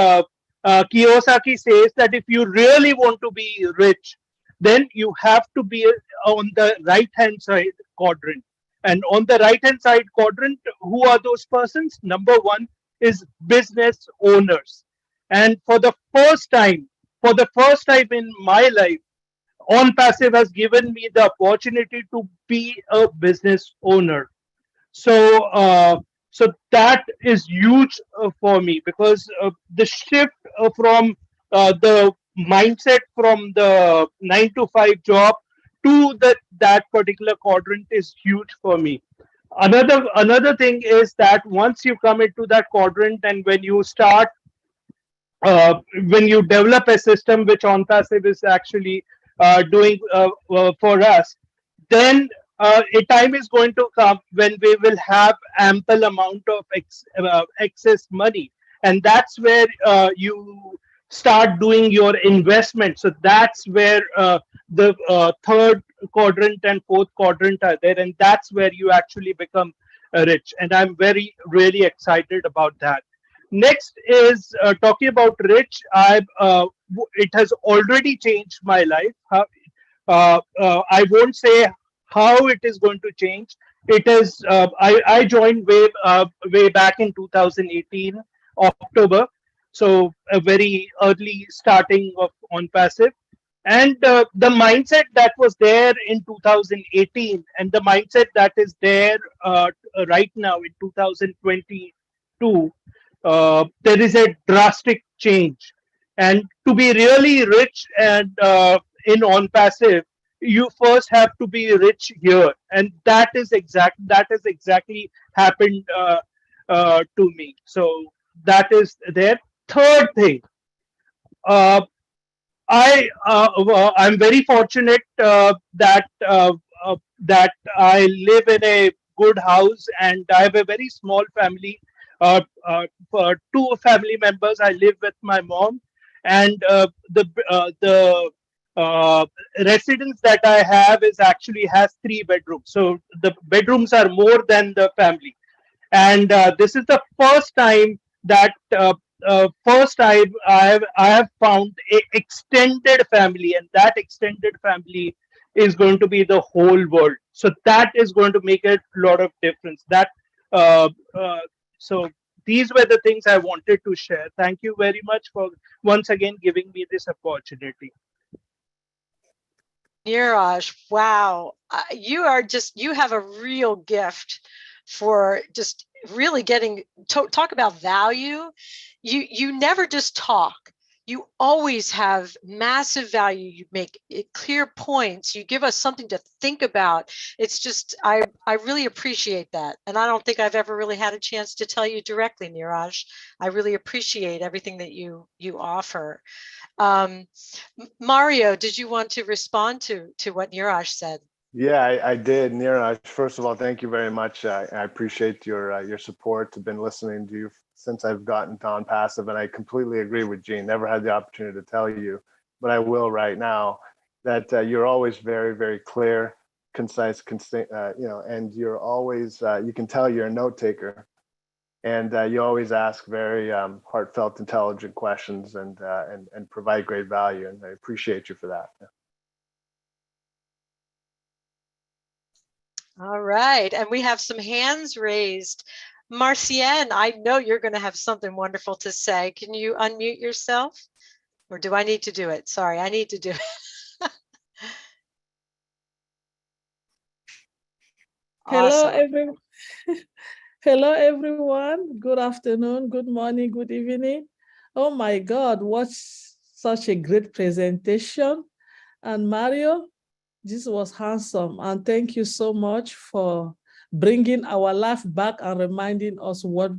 Kiyosaki says that if you really want to be rich, then you have to be on the right hand side quadrant. And on the right hand side quadrant, who are those persons? Number one is business owners. And for the first time in my life, ONPASSIVE has given me the opportunity to be a business owner. So, so that is huge for me because the shift from the mindset from the 9 to 5 job to that particular quadrant is huge for me. Another thing is that once you come into that quadrant and when you start when you develop a system which ONPASSIVE is actually doing for us, then a time is going to come when we will have ample amount of excess money, and that's where you start doing your investment. So that's where the third quadrant and fourth quadrant are there, and that's where you actually become rich. And I'm really excited about that. Next is talking about rich. It has already changed my life. I won't say how it is going to change. It is. I joined way back in 2018 October, so a very early starting of ONPASSIVE. And the mindset that was there in 2018 and the mindset that is there right now in 2022. There is a drastic change, and to be really rich and in ONPASSIVE, you first have to be rich here, and that is exactly happened to me. So that is there. Third thing, I'm very fortunate that I live in a good house and I have a very small family. For 2 family members, I live with my mom, and the residence that I have is actually has 3 bedrooms. So the bedrooms are more than the family, and this is the first time that I have found a extended family, and that extended family is going to be the whole world. So that is going to make a lot of difference. So these were the things I wanted to share. Thank you very much for once again giving me this opportunity. Neeraj, wow, you have a real gift for just really getting to talk about value. You never just talk. You always have massive value. You make clear points. You give us something to think about. It's just, I really appreciate that. And I don't think I've ever really had a chance to tell you directly, Niraj. I really appreciate everything that you offer. Mario, did you want to respond to what Niraj said? Yeah, I did. Niraj, first of all, thank you very much. I appreciate your support. I've been listening to you since I've gotten to ONPASSIVE, and I completely agree with Jeanne. Never had the opportunity to tell you, but I will right now, that you're always very, very clear, concise, and you're always, you can tell you're a note taker, and you always ask very heartfelt, intelligent questions, and provide great value, and I appreciate you for that. All right, and we have some hands raised. Marcienne, I know you're going to have something wonderful to say. Can you unmute yourself? Or do I need to do it? Sorry, I need to do it. Hello, Awesome. Hello, everyone. Good afternoon, good morning, good evening. Oh my God, what such a great presentation. And Mario, this was handsome. And thank you so much for bringing our life back and reminding us what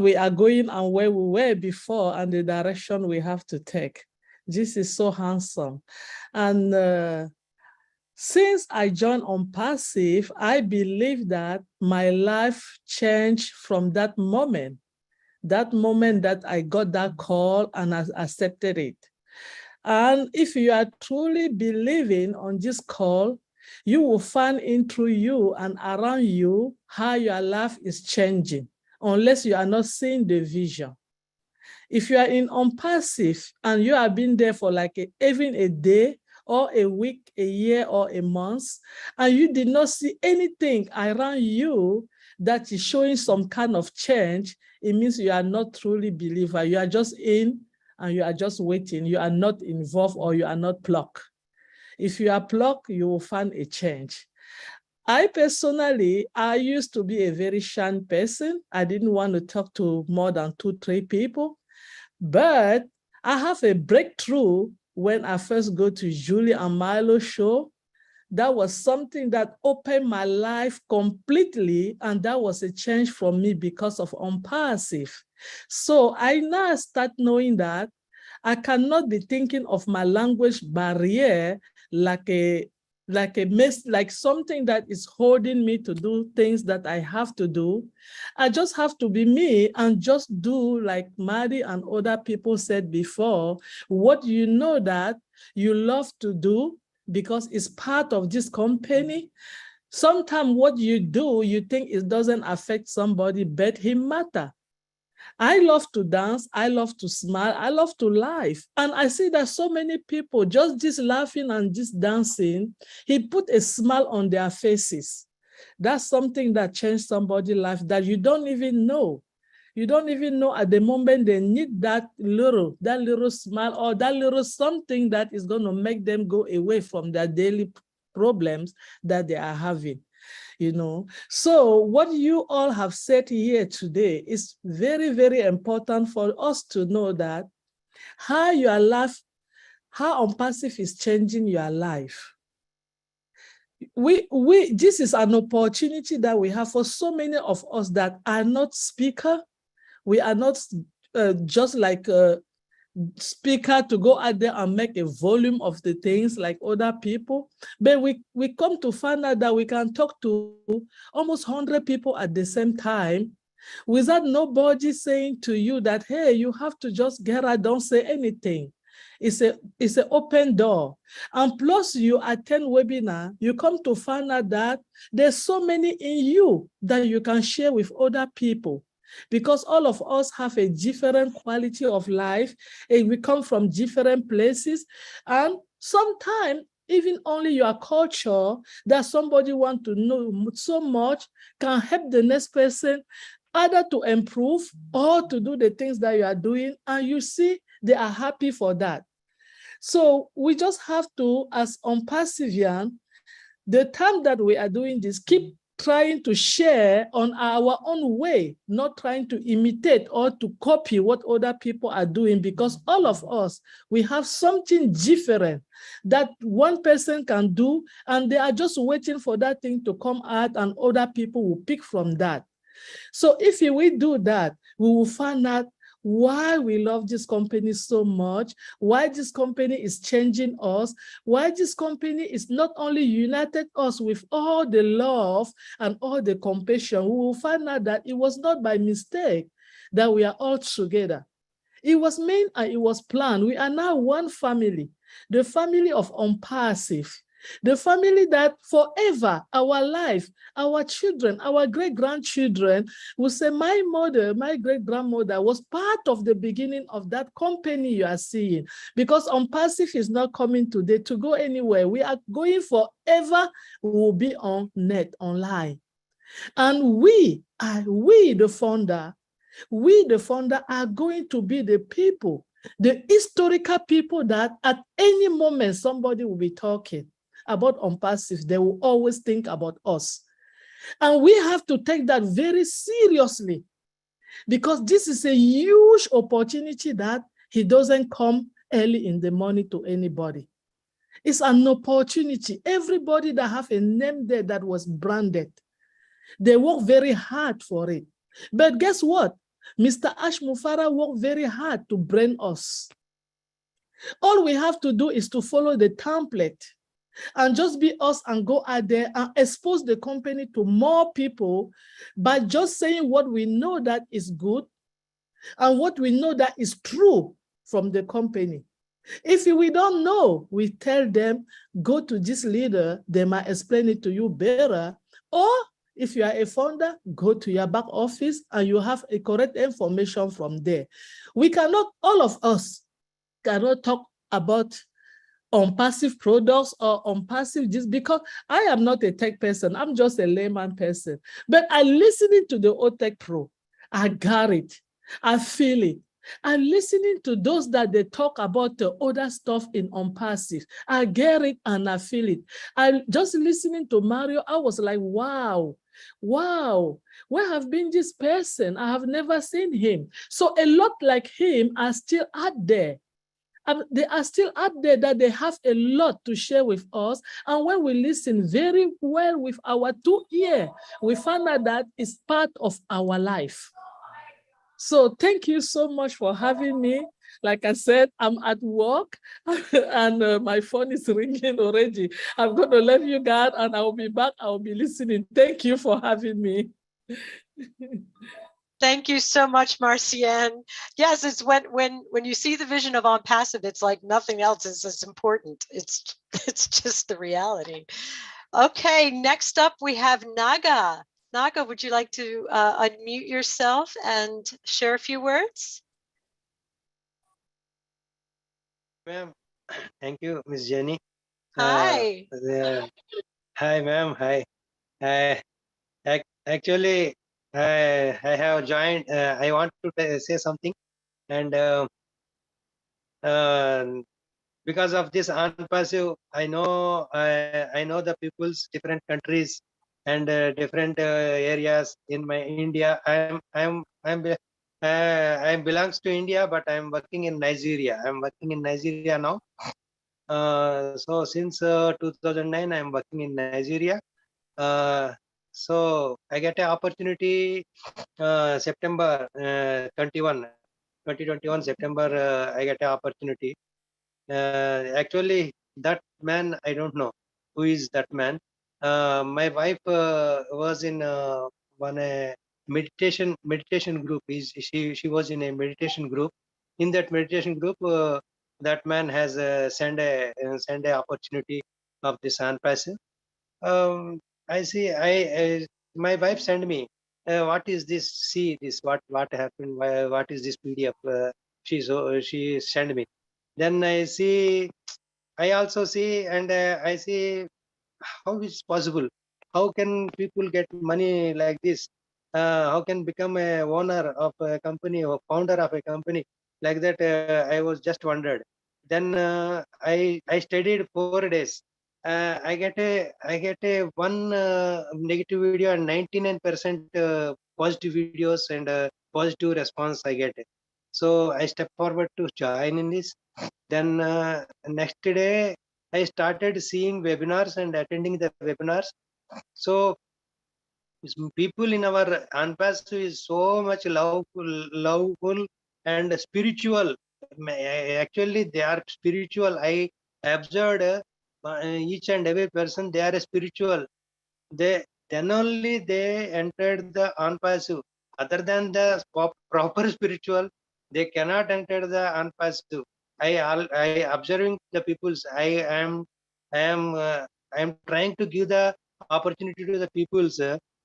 we are going and where we were before and the direction we have to take. This is so handsome. And since I joined ONPASSIVE, I believe that my life changed from that moment that I got that call and I accepted it. And if you are truly believing on this call, you will find into you and around you how your life is changing, unless you are not seeing the vision. If you are in ONPASSIVE and you have been there for like even a day, or a week, a year, or a month, and you did not see anything around you that is showing some kind of change, it means you are not truly believer. You are just in and you are just waiting. You are not involved or you are not plugged. If you are plugged, you will find a change. I personally, I used to be a very shy person. I didn't want to talk to more than 2-3 people, but I have a breakthrough when I first go to Julie and Milo show. That was something that opened my life completely, and that was a change for me because of ONPASSIVE. So I now start knowing that I cannot be thinking of my language barrier like something that is holding me to do things that I have to do. I just have to be me and just do like Maddie and other people said before, what you know that you love to do because it's part of this company. Sometimes what you do, you think it doesn't affect somebody, but it matters. I love to dance, I love to smile, I love to laugh. And I see that so many people, just this laughing and just dancing, he put a smile on their faces. That's something that changed somebody's life that you don't even know. You don't even know at the moment they need that little smile or that little something that is going to make them go away from their daily problems that they are having. You know, so what you all have said here today is very, very important for us to know that how your life, how ONPASSIVE is changing your life. This is an opportunity that we have for so many of us that are not speakers. We are not just like a speaker to go out there and make a volume of the things like other people, but we come to find out that we can talk to almost 100 people at the same time without nobody saying to you that, hey, you have to just get out, don't say anything. It's an open door. And plus you attend webinar, you come to find out that there's so many in you that you can share with other people. Because all of us have a different quality of life, and we come from different places, and sometimes even only your culture that somebody wants to know so much can help the next person either to improve or to do the things that you are doing, and you see they are happy for that. So we just have to, as ONPASSIVian, the time that we are doing this, keep trying to share on our own way, not trying to imitate or to copy what other people are doing, because all of us, we have something different that one person can do, and they are just waiting for that thing to come out, and other people will pick from that. So if we do that, we will find out why we love this company so much, why this company is changing us, why this company is not only united us with all the love and all the compassion. We will find out that it was not by mistake that we are all together. It was meant and it was planned. We are now one family, the family of ONPASSIVE. The family that forever, our life, our children, our great-grandchildren will say, my mother, my great-grandmother was part of the beginning of that company you are seeing. Because ONPASSIVE is not coming today to go anywhere. We are going forever. We will be on net, online. And we, the founder are going to be the people, the historical people that at any moment somebody will be talking about ONPASSIVE. They will always think about us. And we have to take that very seriously, because this is a huge opportunity that it doesn't come early in the morning to anybody. It's an opportunity. Everybody that have a name there that was branded, they work very hard for it. But guess what? Mr. Ash Mufara worked very hard to brand us. All we have to do is to follow the template and just be us and go out there and expose the company to more people by just saying what we know that is good and what we know that is true from the company. If we don't know, we tell them, go to this leader, they might explain it to you better. Or if you are a founder, go to your back office and you have a correct information from there. We cannot, all of us cannot talk about ONPASSIVE products or ONPASSIVE just because I am not a tech person. I'm just a layman person. But I listening to the OTech Pro. I got it. I feel it. I'm listening to those that they talk about the other stuff in ONPASSIVE. I get it and I feel it. I just listening to Mario, I was like, wow, where have been this person? I have never seen him. So a lot like him are still out there. They are still out there that they have a lot to share with us. And when we listen very well with our 2 ears, we find out that it's part of our life. So thank you so much for having me. Like I said, I'm at work and my phone is ringing already. I'm going to let you guys and I'll be back. I'll be listening. Thank you for having me. Thank you so much, Marcienne. Yes, it's when you see the vision of ONPASSIVE, it's like nothing else is as important. It's just the reality. Okay, next up we have Naga. Naga, would you like to unmute yourself and share a few words? Ma'am, thank you, Ms. Jeanne. Hi. Hi, ma'am. Hi. Actually, I have joined. I want to say something, and because of this ONPASSIVE, I know the people's different countries and different areas in my India. I belongs to India, but I'm working in Nigeria. I'm working in Nigeria now. So since 2009, I'm working in Nigeria. So I get an opportunity September 2021 September. I get an opportunity. Actually, that man, I don't know who is that man. My wife was in one meditation group. She was in a meditation group. In that meditation group, that man has sent a opportunity of this ONPASSIVE. I see. My wife sent me. What is this? See this. What happened? What is this PDF? She sent me. Then I see. I also see, and I see how it's possible. How can people get money like this? How can become a owner of a company or founder of a company like that? I was just wondered. Then I studied 4 days. I get a one negative video and 99% positive videos and positive response I get. So I step forward to join in this. Then next day I started seeing webinars and attending the webinars. So people in our ONPASSIVE is so much loveful and spiritual. Actually, they are spiritual. I observed each and every person. They are spiritual. Then only they entered the ONPASSIVE. Other than the proper spiritual, they cannot enter the ONPASSIVE. I observing the peoples. I am trying to give the opportunity to the peoples.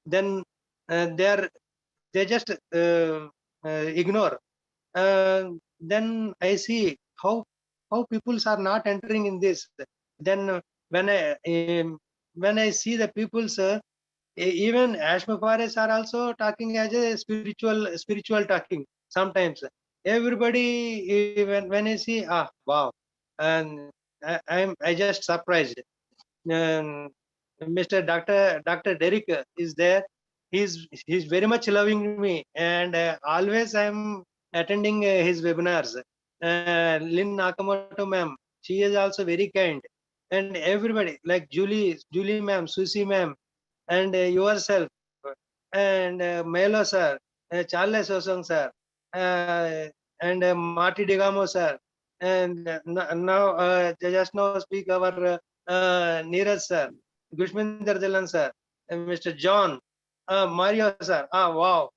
Then they just ignore. Then I see how peoples are not entering in this. Then when I see the peoples, even Ashma Fares are also talking as a spiritual talking sometimes. Everybody, when I see, wow, and I just surprised. Mr. Dr. Derek is there. He's very much loving me, and always I'm attending his webinars. Lynn Nakamoto ma'am, she is also very kind, and everybody like Julie ma'am, Susie ma'am, and yourself, and Milo sir, Charles Osong sir, and Marty Digamo sir, and now just now speak our Neeraj sir, Gushminder Jalan sir, and Mr. John, Mario sir. Wow,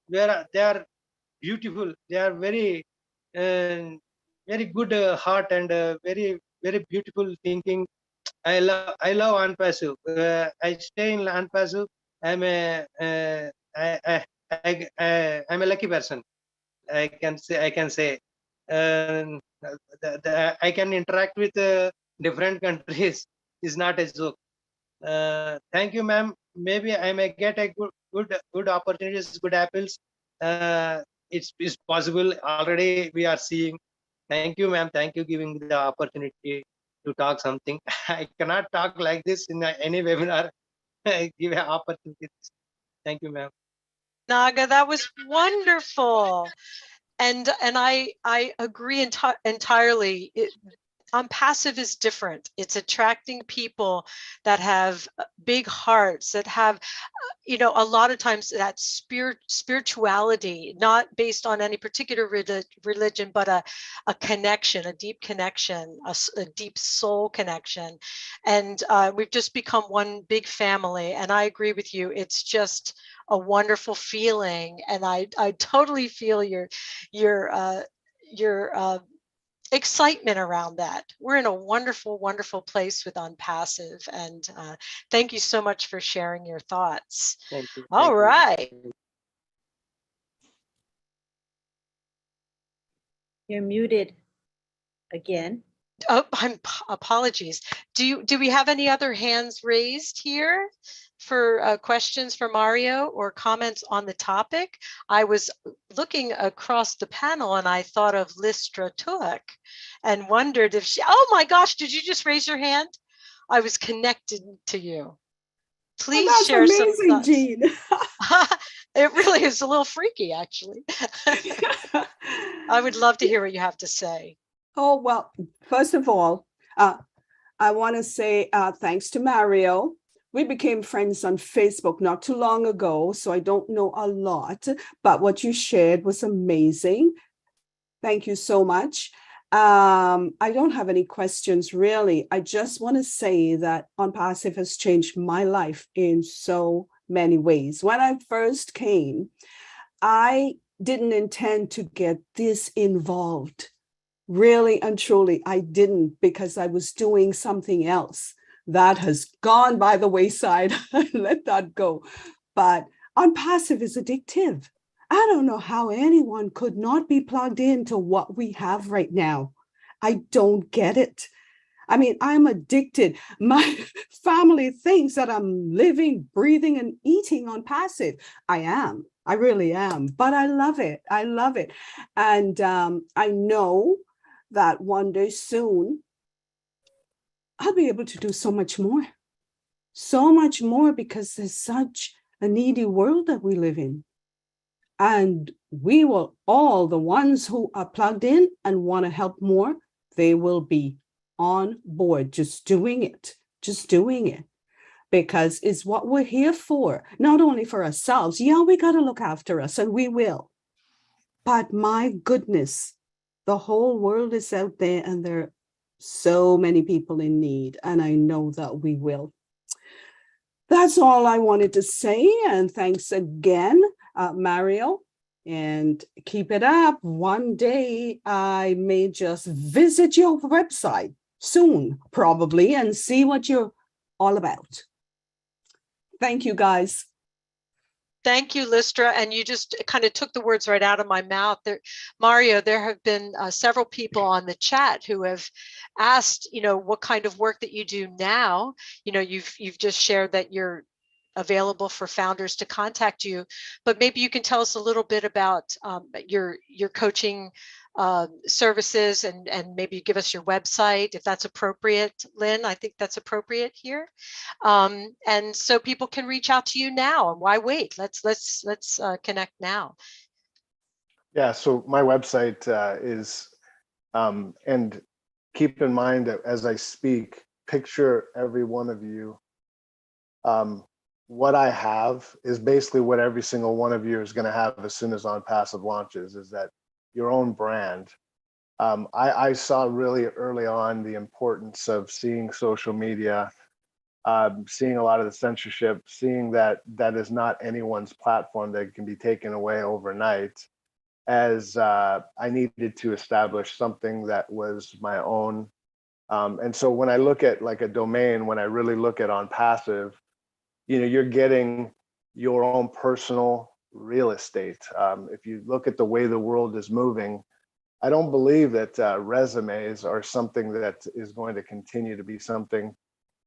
they are beautiful. They are very good heart and very beautiful thinking. I love ONPASSIVE. I stay in ONPASSIVE. I'm a I'm a lucky person. I can say. Um, I can interact with different countries. Is not a joke. Thank you, ma'am. Maybe I may get a good opportunities, good apples. It's possible already. We are seeing. Thank you, ma'am. Thank you giving the opportunity to talk something. I cannot talk like this in any webinar. Give an opportunity. Thank you, ma'am. Naga, that was wonderful. And I agree entirely. ONPASSIVE is different. It's attracting people that have big hearts, that have, you know, a lot of times that spirituality, not based on any particular religion, but a connection, a deep connection, a deep soul connection. And we've just become one big family. And I agree with you. It's just a wonderful feeling. And I totally feel your excitement around that. We're in a wonderful, wonderful place with ONPASSIVE. And thank you so much for sharing your thoughts. Thank you. All right. You're muted again. Oh, apologies. Do we have any other hands raised here for questions for Mario or comments on the topic? I was looking across the panel and I thought of Listra Tuck and wondered if she, oh my gosh, did you just raise your hand? I was connected to you. Please share amazing, some thoughts. Jeanne. It really is a little freaky, actually. I would love to hear what you have to say. Oh, well, first of all, I want to say thanks to Mario. We became friends on Facebook not too long ago, so I don't know a lot, but what you shared was amazing. Thank you so much. I don't have any questions, really. I just want to say that ONPASSIVE has changed my life in so many ways. When I first came, I didn't intend to get this involved. Really and truly, I didn't, because I was doing something else that has gone by the wayside. Let that go. But ONPASSIVE is addictive. I don't know how anyone could not be plugged into what we have right now. I don't get it. I mean, I'm addicted. My family thinks that I'm living, breathing, and eating ONPASSIVE. I am. I really am. But I love it. I love it. And I know that one day soon, I'll be able to do so much more because there's such a needy world that we live in. And we will all, the ones who are plugged in and want to help more, they will be on board, just doing it, because it's what we're here for, not only for ourselves. Yeah, we got to look after us, and we will. But my goodness, the whole world is out there, and there are so many people in need, and I know that we will. That's all I wanted to say, and thanks again, Mario, and keep it up. One day I may just visit your website soon, probably, and see what you're all about. Thank you, guys. Thank you, Listra. And you just kind of took the words right out of my mouth. Mario, there have been several people on the chat who have asked, what kind of work that you do now. You've just shared that you're available for founders to contact you, but maybe you can tell us a little bit about your coaching services, and maybe give us your website if that's appropriate. Lynn, I think that's appropriate here, and so people can reach out to you now. And why wait? Let's connect now. Yeah, so my website is, and keep in mind that as I speak, picture every one of you. What I have is basically what every single one of you is going to have as soon as ONPASSIVE launches, is that your own brand. I saw really early on the importance of seeing social media, seeing a lot of the censorship, seeing that is not anyone's platform that can be taken away overnight, as I needed to establish something that was my own. And so when I look at like a domain, when I really look at ONPASSIVE, you're getting your own personal real estate. If you look at the way the world is moving, I don't believe that resumes are something that is going to continue to be something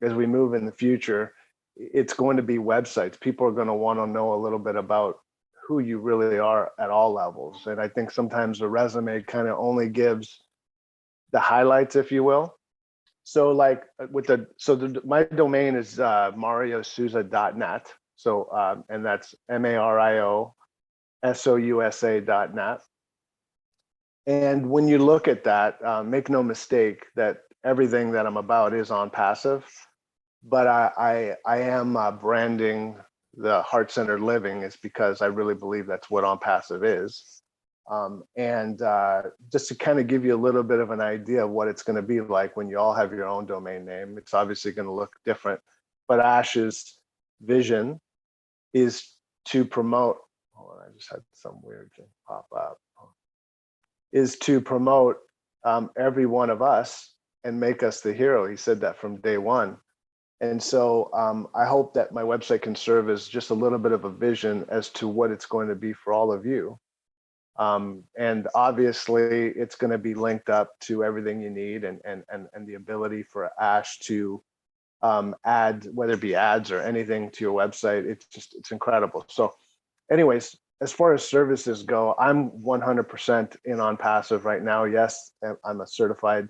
as we move in the future. It's going to be websites. People are going to want to know a little bit about who you really are at all levels. And I think sometimes a resume kind of only gives the highlights, if you will. So like my domain is mariosousa.net. So, and that's mariosousa.net. And when you look at that, make no mistake that everything that I'm about is ONPASSIVE, but I am branding the heart-centered living is because I really believe that's what ONPASSIVE is. And just to kind of give you a little bit of an idea of what it's going to be like when you all have your own domain name, it's obviously going to look different. But Ash's vision is to promote, hold on, I just had some weird thing pop up, is to promote every one of us and make us the hero. He said that from day one. And so I hope that my website can serve as just a little bit of a vision as to what it's going to be for all of you. And obviously it's going to be linked up to everything you need, and the ability for Ash to add, whether it be ads or anything to your website. It's incredible. So anyways, as far as services go, I'm 100% in ONPASSIVE right now. Yes, I'm a certified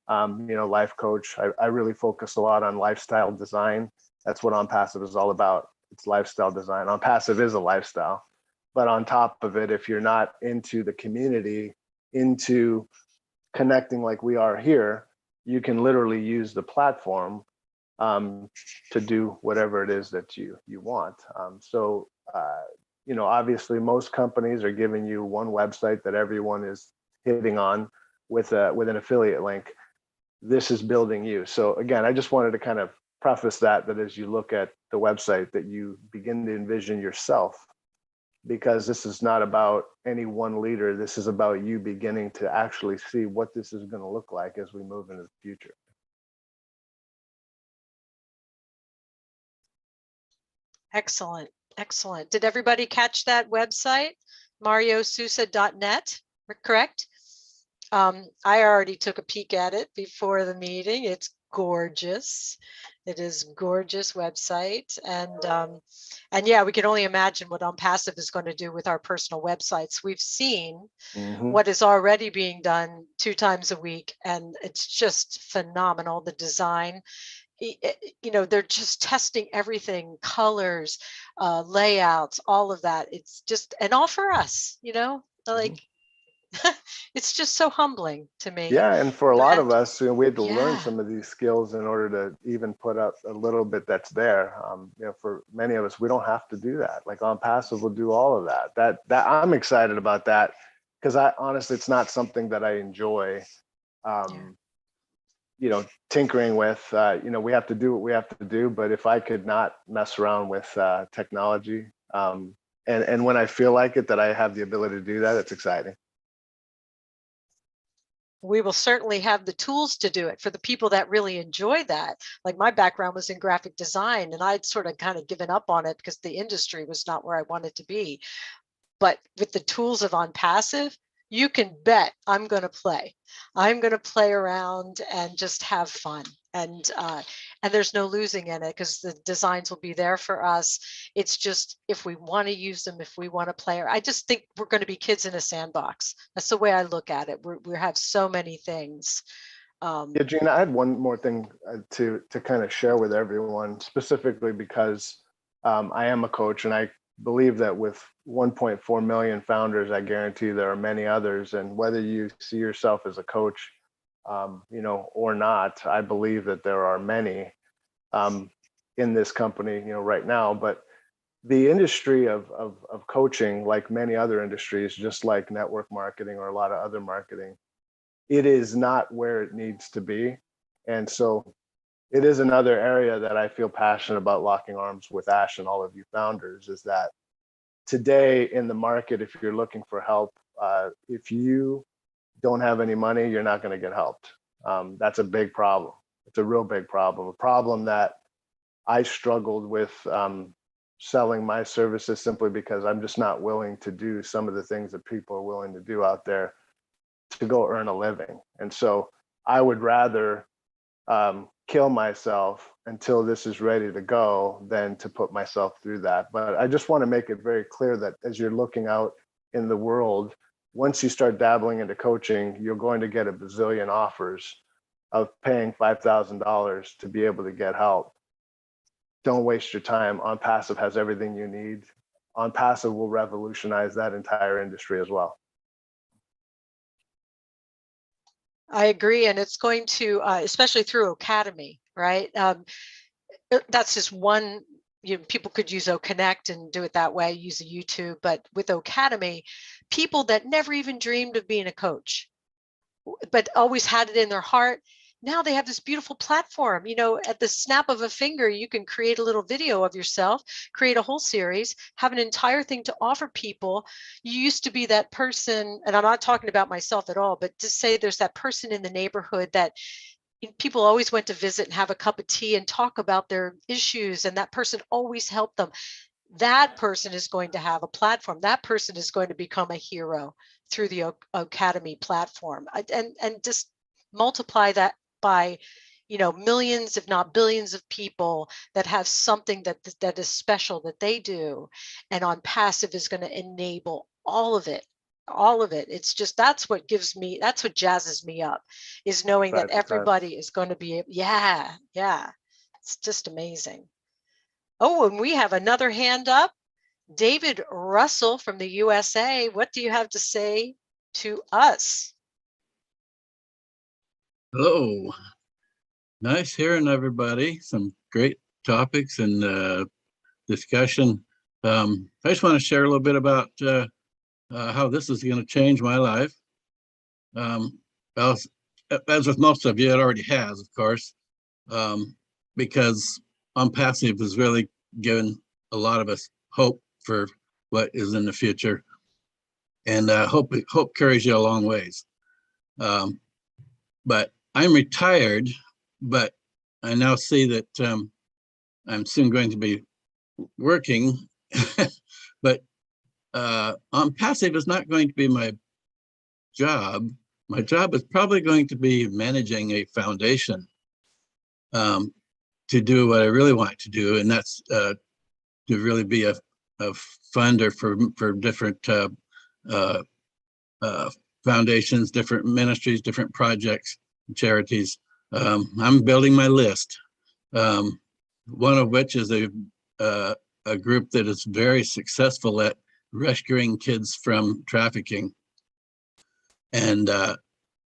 life coach. I really focus a lot on lifestyle design. That's what ONPASSIVE is all about. It's lifestyle design. ONPASSIVE is a lifestyle. But on top of it, if you're not into the community, into connecting like we are here, you can literally use the platform to do whatever it is that you want. Obviously most companies are giving you one website that everyone is hitting on with an affiliate link. This is building you. So again, I just wanted to kind of preface that as you look at the website, that you begin to envision yourself, because this is not about any one leader. This is about you beginning to actually see what this is going to look like as we move into the future. Excellent. Excellent. Did everybody catch that website? mariosousa.net, correct? I already took a peek at it before the meeting. It's gorgeous. It is gorgeous website. And yeah, we can only imagine what ONPASSIVE is going to do with our personal websites. We've seen what is already being done 2 times a week, and it's just phenomenal. The design, you know, they're just testing everything, colors, layouts, all of that. It's just, and all for us, you know, like, it's just so humbling to me. Yeah, and for a lot of And- us, you know, we had to learn Yeah. some of these skills in order to even put up a little bit that's there. You know, for many of us, we don't have to do that. Like ONPASSIVE will do all of that. That I'm excited about that, because I honestly, it's not something that I enjoy. You know, tinkering with. You know, we have to do what we have to do. But if I could not mess around with technology, and when I feel like it, that I have the ability to do that, it's exciting. We will certainly have the tools to do it for the people that really enjoy that. Like, my background was in graphic design, and I'd sort of kind of given up on it because the industry was not where I wanted to be. But with the tools of ONPASSIVE, you can bet I'm going to play. I'm going to play around and just have fun. And there's no losing in it, because the designs will be there for us. It's just, if we want to use them, if we want to play, I just think we're going to be kids in a sandbox. That's the way I look at it. We have so many things. Yeah, Jeanne, I had one more thing to kind of share with everyone, specifically because I am a coach, and I believe that with 1.4 million founders, I guarantee there are many others. And whether you see yourself as a coach, you know, or not, I believe that there are many in this company, you know, right now. But the industry of coaching, like many other industries, just like network marketing or a lot of other marketing, it is not where it needs to be. And so it is another area that I feel passionate about locking arms with Ash and all of you founders, is that today in the market, if you're looking for help, if you don't have any money, you're not going to get helped. That's a big problem. It's a real big problem, a problem that I struggled with selling my services, simply because I'm just not willing to do some of the things that people are willing to do out there to go earn a living. And so I would rather kill myself until this is ready to go than to put myself through that. But I just want to make it very clear that as you're looking out in the world, once you start dabbling into coaching, you're going to get a bazillion offers of paying $5,000 to be able to get help. Don't waste your time. ONPASSIVE has everything you need. ONPASSIVE will revolutionize that entire industry as well. I agree. And it's going to, especially through Academy, right? That's just one, you know, people could use OConnect and do it that way, use a YouTube, but with Academy, people that never even dreamed of being a coach, but always had it in their heart, now they have this beautiful platform. You know, at the snap of a finger, you can create a little video of yourself, create a whole series, have an entire thing to offer people. You used to be that person, and I'm not talking about myself at all, but to say there's that person in the neighborhood that people always went to visit and have a cup of tea and talk about their issues, and that person always helped them. That person is going to have a platform. That person is going to become a hero through the Academy platform, and just multiply that by, you know, millions, if not billions of people that have something that is special that they do. And ONPASSIVE is going to enable all of it. All of it. It's just, that's what gives me, that's what jazzes me up, is knowing that everybody is going to be, yeah. It's just amazing. Oh, and we have another hand up. David Russell from the USA. What do you have to say to us? Hello. Nice hearing everybody. Some great topics and discussion. I just want to share a little bit about how this is going to change my life. As with most of you, it already has, of course, because ONPASSIVE has really given a lot of us hope for what is in the future, and hope carries you a long ways. But I'm retired, but I now see that I'm soon going to be working, but ONPASSIVE is not going to be my job. My job is probably going to be managing a foundation to do what I really want to do, and that's to really be a funder for different foundations, different ministries, different projects, charities. I'm building my list. One of which is a group that is very successful at rescuing kids from trafficking. And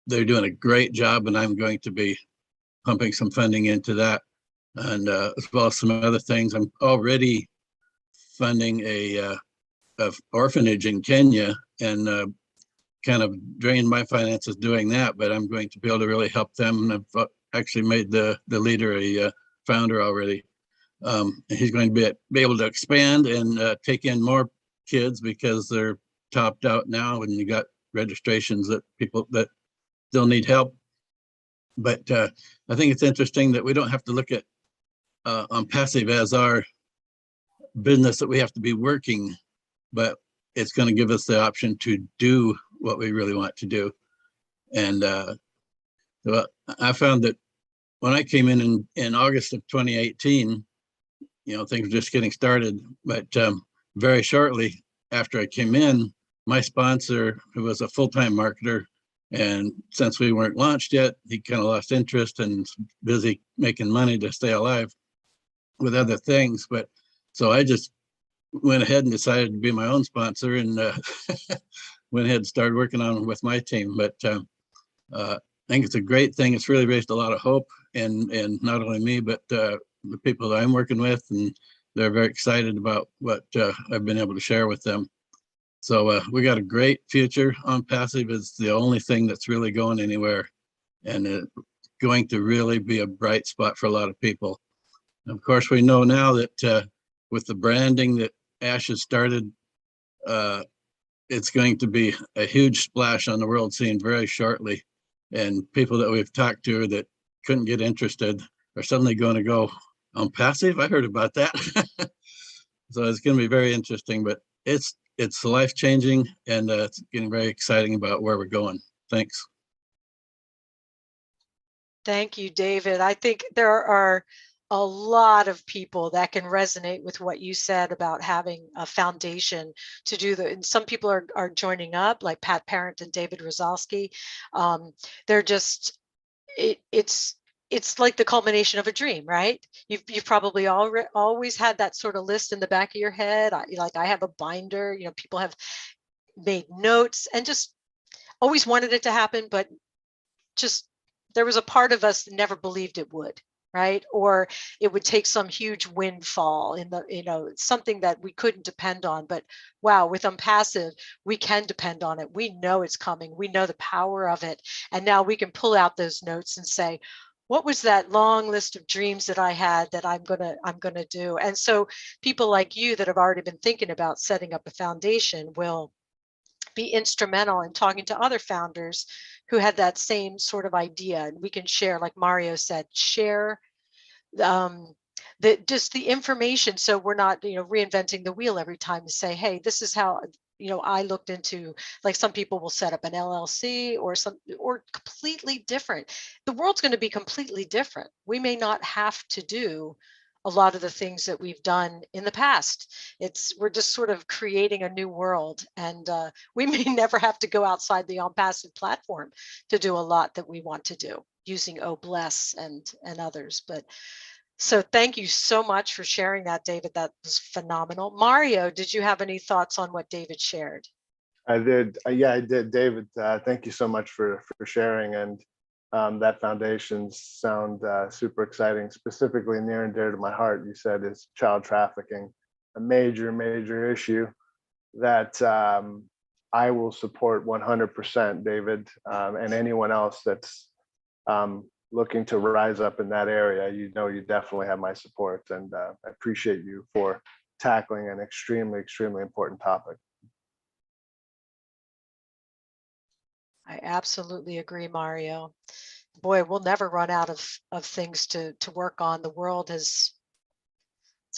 they're doing a great job, and I'm going to be pumping some funding into that. And as well as some other things. I'm already funding a orphanage in Kenya, and kind of drained my finances doing that, but I'm going to be able to really help them. And I've actually made the leader a founder already. He's going to be able to expand and take in more kids because they're topped out now, and you got registrations that people that still need help. But I think it's interesting that we don't have to look at ONPASSIVE as our business that we have to be working, but it's going to give us the option to do what we really want to do. And so I found that when I came in August of 2018, things were just getting started. But very shortly after I came in, my sponsor, who was a full-time marketer, and since we weren't launched yet, he kind of lost interest and busy making money to stay alive with other things. But so I just went ahead and decided to be my own sponsor, and went ahead and started working on it with my team. But I think it's a great thing. It's really raised a lot of hope, and not only me, but the people that I'm working with, and they're very excited about what I've been able to share with them. So we got a great future. ONPASSIVE is the only thing that's really going anywhere, and it's going to really be a bright spot for a lot of people. And of course, we know now that with the branding that Ash has started, it's going to be a huge splash on the world scene very shortly. And people that we've talked to that couldn't get interested are suddenly going to go, ONPASSIVE? I heard about that. So it's going to be very interesting, but it's life-changing, and it's getting very exciting about where we're going. Thanks. Thank you, David. I think there are a lot of people that can resonate with what you said about having a foundation to do and some people are joining up, like Pat Parent and David Rozalski. They're just, it's like the culmination of a dream, right? You've probably always had that sort of list in the back of your head. I have a binder, people have made notes and just always wanted it to happen, but just there was a part of us that never believed it would, right? Or it would take some huge windfall in the, something that we couldn't depend on. But wow, with ONPASSIVE, we can depend on it. We know it's coming. We know the power of it. And now we can pull out those notes and say, what was that long list of dreams that I had that I'm gonna do? And so people like you that have already been thinking about setting up a foundation will be instrumental in talking to other founders who had that same sort of idea. And we can share, like Mario said, share just the information, so we're not reinventing the wheel every time to say, hey, this is how I looked into, like some people will set up an LLC or completely different. The world's going to be completely different. We may not have to do a lot of the things that we've done in the past. We're just sort of creating a new world, and we may never have to go outside the ONPASSIVE platform to do a lot that we want to do using Bless and others. But so thank you so much for sharing that, David. That was phenomenal. Mario, did you have any thoughts on what David shared? I did. Yeah, I did. David, thank you so much for sharing. And that foundation sound super exciting. Specifically near and dear to my heart, you said, is child trafficking, a major issue that I will support 100%, David, and anyone else that's looking to rise up in that area. You definitely have my support, and I appreciate you for tackling an extremely important topic. I absolutely agree, Mario. Boy, we'll never run out of things to work on. The world it's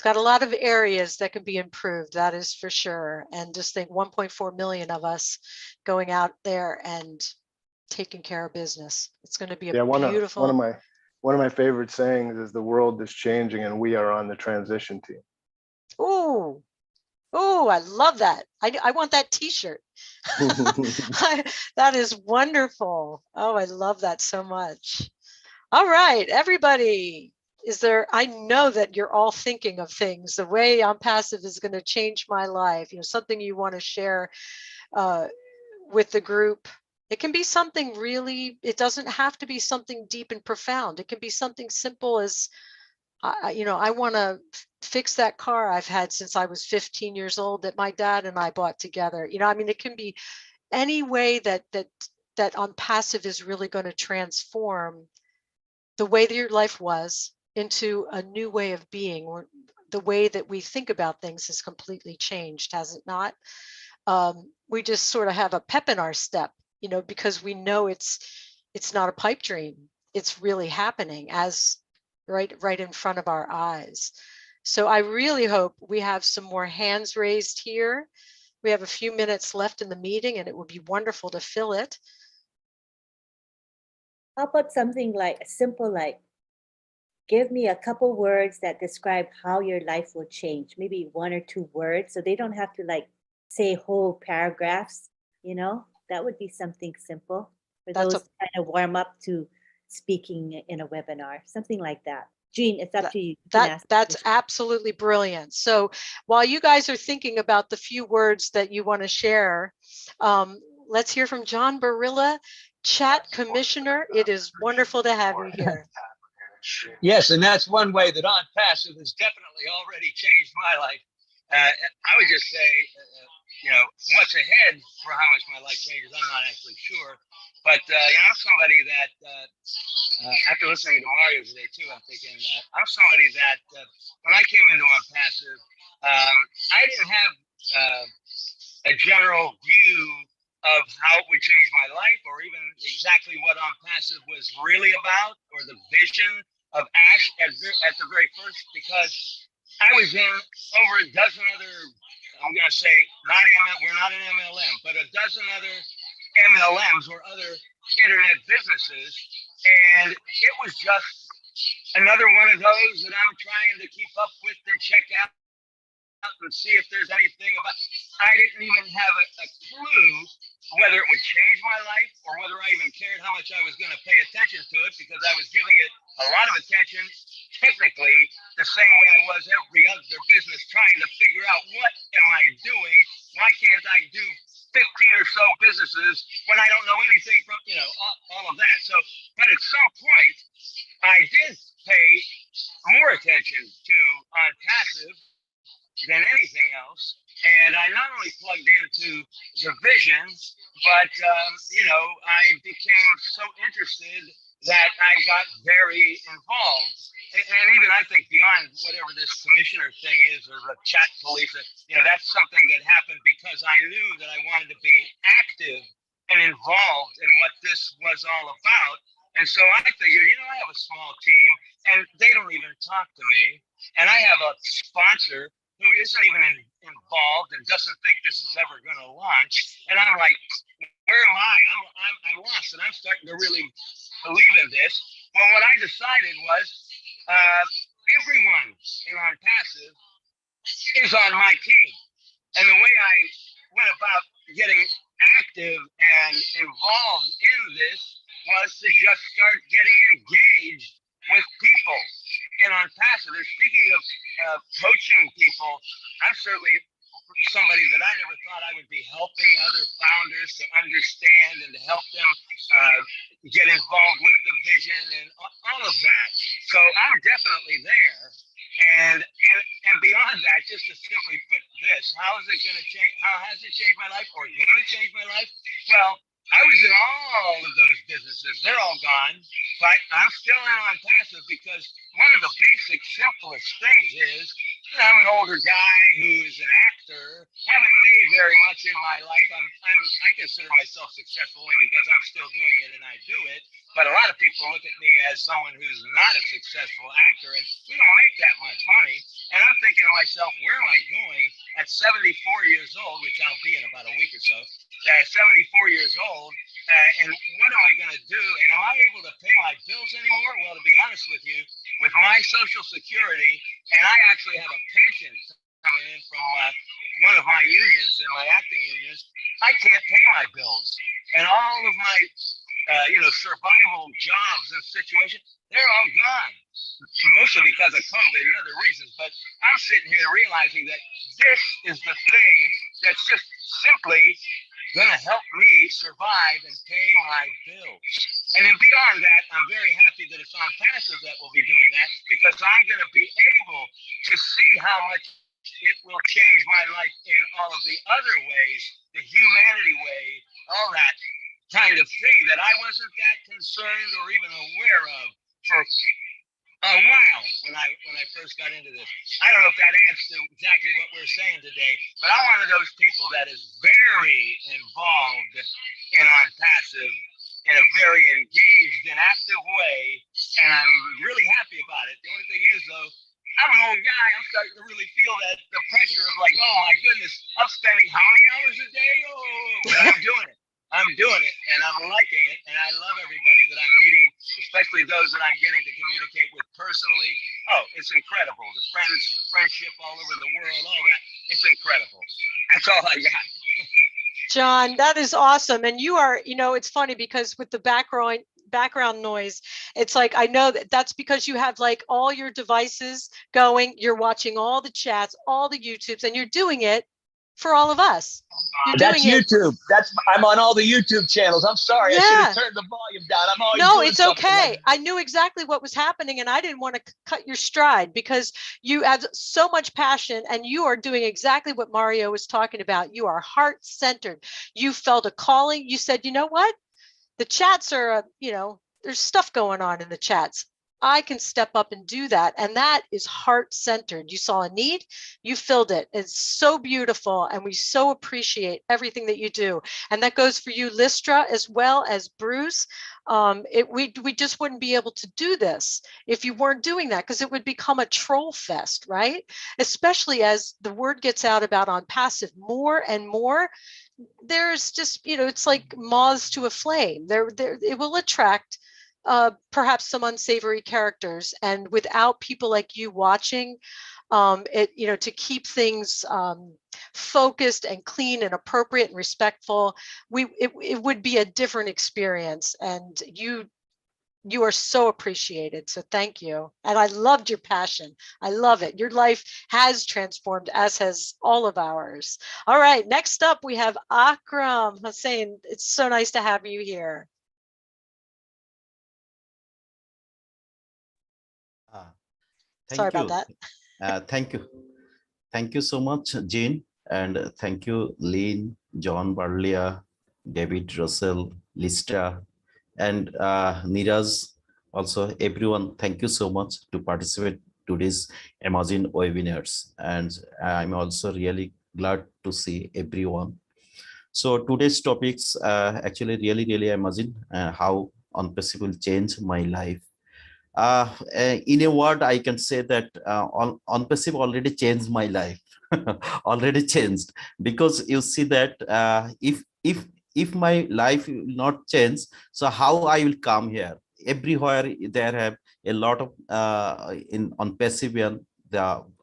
got a lot of areas that can be improved, that is for sure. And just think 1.4 million of us going out there and taking care of business. It's going to be a beautiful. one of my favorite sayings is the world is changing and we are on the transition team. Oh, oh, I love that. I want that t-shirt. That is wonderful. Oh, I love that so much. All right, everybody. I know that you're all thinking of things. The way ONPASSIVE is going to change my life, something you want to share with the group. It can be something really, it doesn't have to be something deep and profound. It can be something simple as, I want to fix that car I've had since I was 15 years old that my dad and I bought together. It can be any way that ONPASSIVE is really going to transform the way that your life was into a new way of being, or the way that we think about things has completely changed, has it not? We just sort of have a pep in our step, because we know it's not a pipe dream. It's really happening as right in front of our eyes. So I really hope we have some more hands raised here. We have a few minutes left in the meeting, and it would be wonderful to fill it. How about something like simple, like give me a couple words that describe how your life will change, maybe 1 or 2 words, so they don't have to say whole paragraphs, that would be something simple for those kind of warm up to speaking in a webinar, something like that. Jeanne, it's up to you. That's absolutely brilliant. So while you guys are thinking about the few words that you want to share, let's hear from John Barilla, Chat Commissioner. It is wonderful to have you here. Yes, and that's one way that ONPASSIVE has definitely already changed my life. I would just say, what's ahead for how much my life changes, I'm not actually sure. But, I'm somebody that, after listening to Mario today too, I'm thinking, I'm somebody that when I came into ONPASSIVE, I didn't have a general view of how it would change my life, or even exactly what ONPASSIVE was really about, or the vision of Ash at the very first, because I was in over a dozen other, I'm going to say, we're not an MLM, but a dozen other MLMs or other internet businesses. And it was just another one of those that I'm trying to keep up with and check out and see if there's anything about. I didn't even have a clue whether it would change my life or whether I even cared how much I was going to pay attention to it, because I was giving it a lot of attention, technically the same way I was every other business, trying to figure out what am I doing? Why can't I do 15 or so businesses when I don't know anything from, all of that. So, but at some point, I did pay more attention to ONPASSIVE than anything else. And I not only plugged into the vision, but, I became so interested that I got very involved. And even I think beyond whatever this commissioner thing is, or the chat police, that's something that happened because I knew that I wanted to be active and involved in what this was all about. And so I figured, I have a small team and they don't even talk to me. And I have a sponsor who isn't even involved and doesn't think this is ever going to launch. And I'm like, where am I? I'm lost, and I'm starting to really believe in this. Well, what I decided was everyone in ONPASSIVE is on my team. And the way I went about getting active and involved in this was to just start getting engaged with people in ONPASSIVE. And speaking of coaching people, I'm certainly somebody that I never thought I would be helping other founders to understand and to help them get involved with the vision and all of that. So I'm definitely there. And beyond that, just to simply put this, how is it going to change? How has it changed my life, or going to change my life? Well, I was in all of those businesses. They're all gone, but I'm still in ONPASSIVE because one of the basic, simplest things is I'm an older guy who's an actor. Haven't made very much in my life. I consider myself successful only because I'm still doing it and I do it. But a lot of people look at me as someone who's not a successful actor, and we don't make that much money. And I'm thinking to myself, where am I going at 74 years old, which I'll be in about a week or so, 74 years old, and what am I going to do? And am I able to pay my bills anymore? Well, to be honest with you, with my Social Security, and I actually have a pension coming in from one of my unions, in my acting unions, I can't pay my bills. And all of my, survival jobs and situations, they're all gone. Mostly because of COVID and other reasons. But I'm sitting here realizing that this is the thing that's just simply going to help me survive and pay my bills. And then beyond that, I'm very happy that it's ONPASSIVE that will be doing that, because I'm going to be able to see how much it will change my life in all of the other ways, the humanity way, all that kind of thing that I wasn't that concerned or even aware of for a while when I first got into this. I don't know if that adds to exactly what we're saying today, but I'm one of those people that is very involved in ONPASSIVE in a very engaged and active way, and I'm really happy about it. The only thing is, though, I'm an old guy. I'm starting to really feel that the pressure of like, oh my goodness, I'm spending how many hours a day? Oh, but I'm doing it. I'm doing it, and I'm liking it, and I love everybody that I'm meeting, especially those that I'm getting to communicate with personally. Oh, it's incredible. The friendship all over the world, all that. It's incredible. That's all I got. John, that is awesome. And you are, it's funny because with the background noise, it's like, I know that's because you have like all your devices going, you're watching all the chats, all the YouTubes, and you're doing it for all of us. That's YouTube. I'm on all the YouTube channels. I'm sorry. I should have turned the volume down. I'm always No, doing it's something okay. like I knew exactly what was happening, and I didn't want to cut your stride because you have so much passion, and you are doing exactly what Mario was talking about. You are heart-centered. You felt a calling. You said, you know what? The chats are, there's stuff going on in the chats. I can step up and do that. And that is heart-centered. You saw a need, you filled it. It's so beautiful. And we so appreciate everything that you do. And that goes for you, Listra, as well as Bruce. We just wouldn't be able to do this if you weren't doing that, because it would become a troll fest, right? Especially as the word gets out about ONPASSIVE more and more. There's just, it's like moths to a flame. It will attract perhaps some unsavory characters, and without people like you watching to keep things focused and clean and appropriate and respectful, it would be a different experience. And you are so appreciated. So thank you. And I loved your passion. I love it. Your life has transformed, as has all of ours. All right, next up we have Akram Hussein. It's so nice to have you here. Sorry about that. Thank you. Thank you so much, Jeanne. And thank you, Lynn, John Barlia, David Russell, Lista, and Niraj. Also, everyone, thank you so much to participate today's Amazon webinars. And I'm also really glad to see everyone. So today's topics actually really amazing, how ONPASSIVE will change my life. In a word, I can say that ONPASSIVE already changed my life. Already changed, because you see that if my life will not change, so how I will come here? Everywhere there have a lot of in ONPASSIVE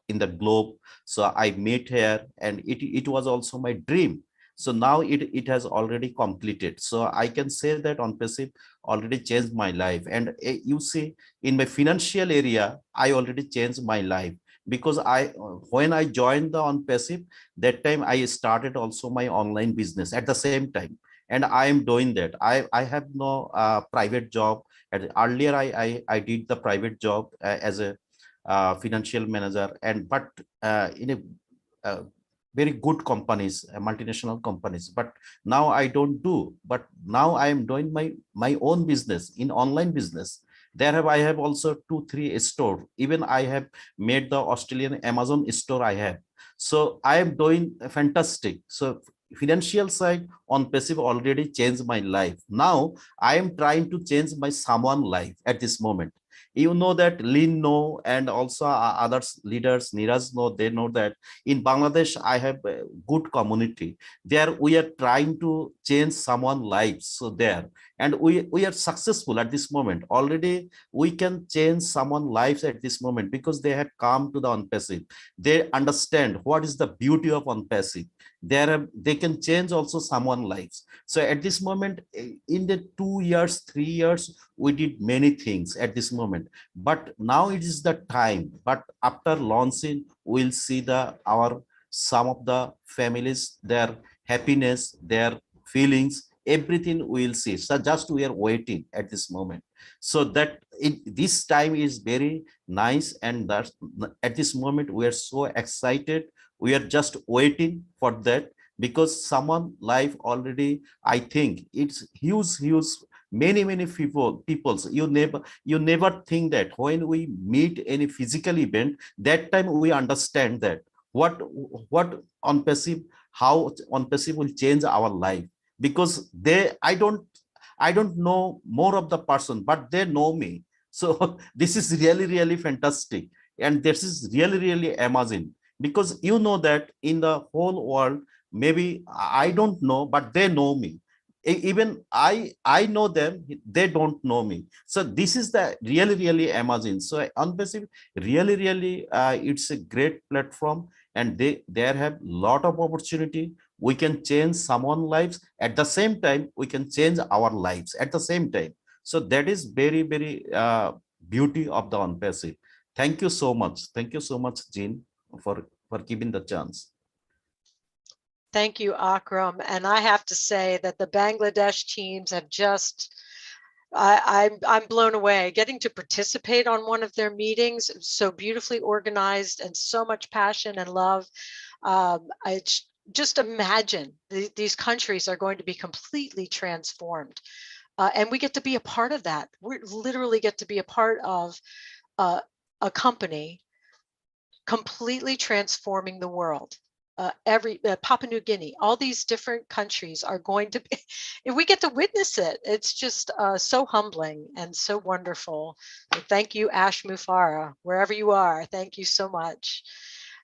in the globe. So I met here, and it was also my dream. So now it has already completed. So I can say that ONPASSIVE already changed my life. And you see, in my financial area, I already changed my life, because when I joined the ONPASSIVE, that time I started also my online business at the same time. And I am doing that. I have no private job. Earlier, I did the private job as a financial manager, but in a very good companies, multinational companies. But now I don't do. But now I am doing my own business in online business. I have also 2-3 store. Even I have made the Australian Amazon store I have. So I am doing fantastic. So financial side on passive already changed my life. Now I am trying to change my someone life at this moment. You know that Lin know, and also others leaders, Niraj know, they know that in Bangladesh, I have a good community. There we are trying to change someone's lives. So there, and we are successful at this moment. Already we can change someone's lives at this moment because they have come to the ONPASSIVE. They understand what is the beauty of ONPASSIVE. They can change also someone's lives. So at this moment, in the 2 years, 3 years, we did many things at this moment. But now it is the time. But after launching, we'll see some of the families, their happiness, their feelings, everything we'll see. So just we are waiting at this moment. So that this time is very nice, and that at this moment we are so excited. We are just waiting for that, because someone life already, I think it's huge, many peoples. You never think that when we meet any physical event, that time we understand that what ONPASSIVE, how ONPASSIVE will change our life, because I don't know more of the person, but they know me. So this is really fantastic, and this is really amazing, because you know that in the whole world, maybe I don't know, but they know me. Even I know them, they don't know me. So this is the really amazing. So ONPASSIVE really it's a great platform, and they have lot of opportunity. We can change someone's lives at the same time. We can change our lives at the same time. So that is very beauty of the ONPASSIVE. Thank you so much. Thank you so much, Jeanne, for giving the chance. Thank you, Akram. And I have to say that the Bangladesh teams have just, I'm blown away. Getting to participate on one of their meetings, so beautifully organized and so much passion and love. I just imagine these countries are going to be completely transformed. And we get to be a part of that. We literally get to be a part of a company completely transforming the world. Papua New Guinea, all these different countries are going to be, if we get to witness it, it's just so humbling and so wonderful. So thank you, Ash Mufara, wherever you are. Thank you so much.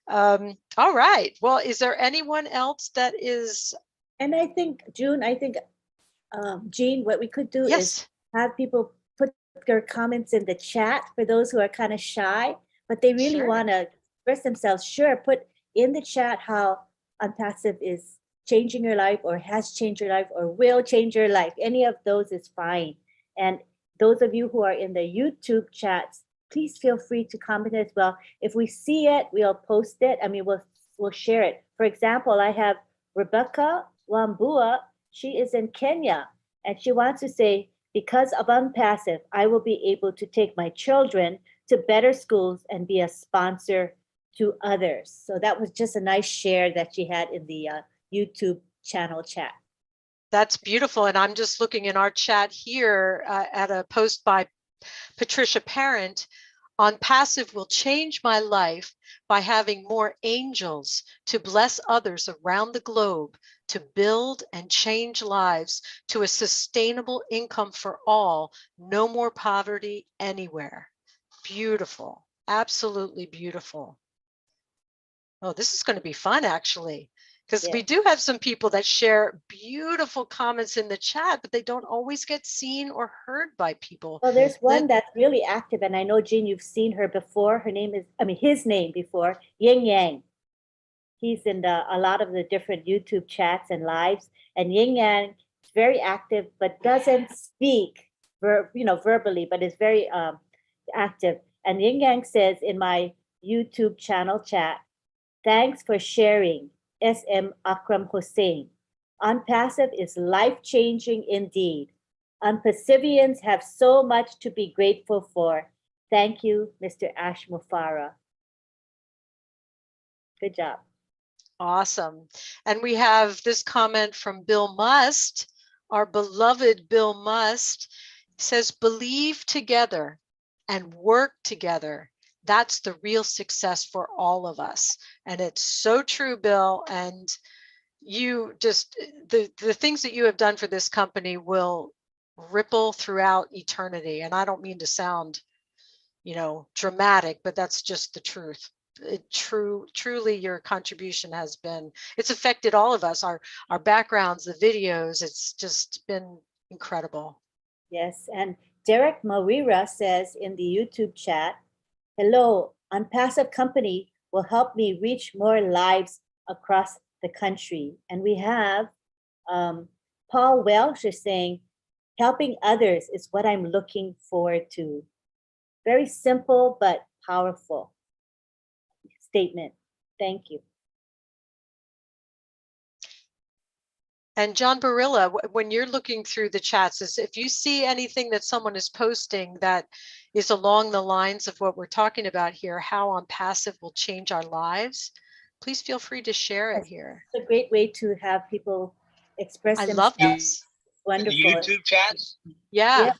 All right. Well, is there anyone else that is? And I think, Jeanne, Jeanne, what we could do is have people put their comments in the chat for those who are kind of shy, but they really want to express themselves. Sure, put in the chat how ONPASSIVE is changing your life, or has changed your life, or will change your life. Any of those is fine. And those of you who are in the YouTube chats, please feel free to comment as well. If we see it, we'll post it. I mean, we'll share it. For example, I have Rebecca Wambua. She is in Kenya, and she wants to say, because of ONPASSIVE, I will be able to take my children to better schools and be a sponsor to others. So that was just a nice share that she had in the YouTube channel chat. That's beautiful. And I'm just looking in our chat here at a post by Patricia Parent. ONPASSIVE will change my life by having more angels to bless others around the globe, to build and change lives to a sustainable income for all. No more poverty anywhere. Beautiful. Absolutely beautiful. Oh, this is going to be fun, actually, because we do have some people that share beautiful comments in the chat, but they don't always get seen or heard by people. Well, there's one that's really active, and I know, Jeanne, you've seen her before. Her name is, his name before, Ying Yang. He's in a lot of the different YouTube chats and lives, and Ying Yang is very active, but doesn't speak, verbally, but is very active. And Ying Yang says in my YouTube channel chat, thanks for sharing, SM Akram Hussein. ONPASSIVE is life-changing indeed. ONPASSIVians have so much to be grateful for. Thank you, Mr. Ash Mufara. Good job. Awesome. And we have this comment from Bill Must, our beloved Bill Must. says, believe together and work together. That's the real success for all of us. And it's so true, Bill. And you just, the things that you have done for this company will ripple throughout eternity. And I don't mean to sound, dramatic, but that's just the truth. Truly your contribution has been, it's affected all of us, our backgrounds, the videos, it's just been incredible. Yes, and Derek Mawira says in the YouTube chat, hello, ONPASSIVE company will help me reach more lives across the country. And we have Paul Welsh is saying, helping others is what I'm looking forward to. Very simple, but powerful statement. Thank you. And John Barilla, when you're looking through the chats, is if you see anything that someone is posting that is along the lines of what we're talking about here, how ONPASSIVE will change our lives, please feel free to share it here. It's a great way to have people express I themselves. love this. Wonderful. In the YouTube chats? Yeah.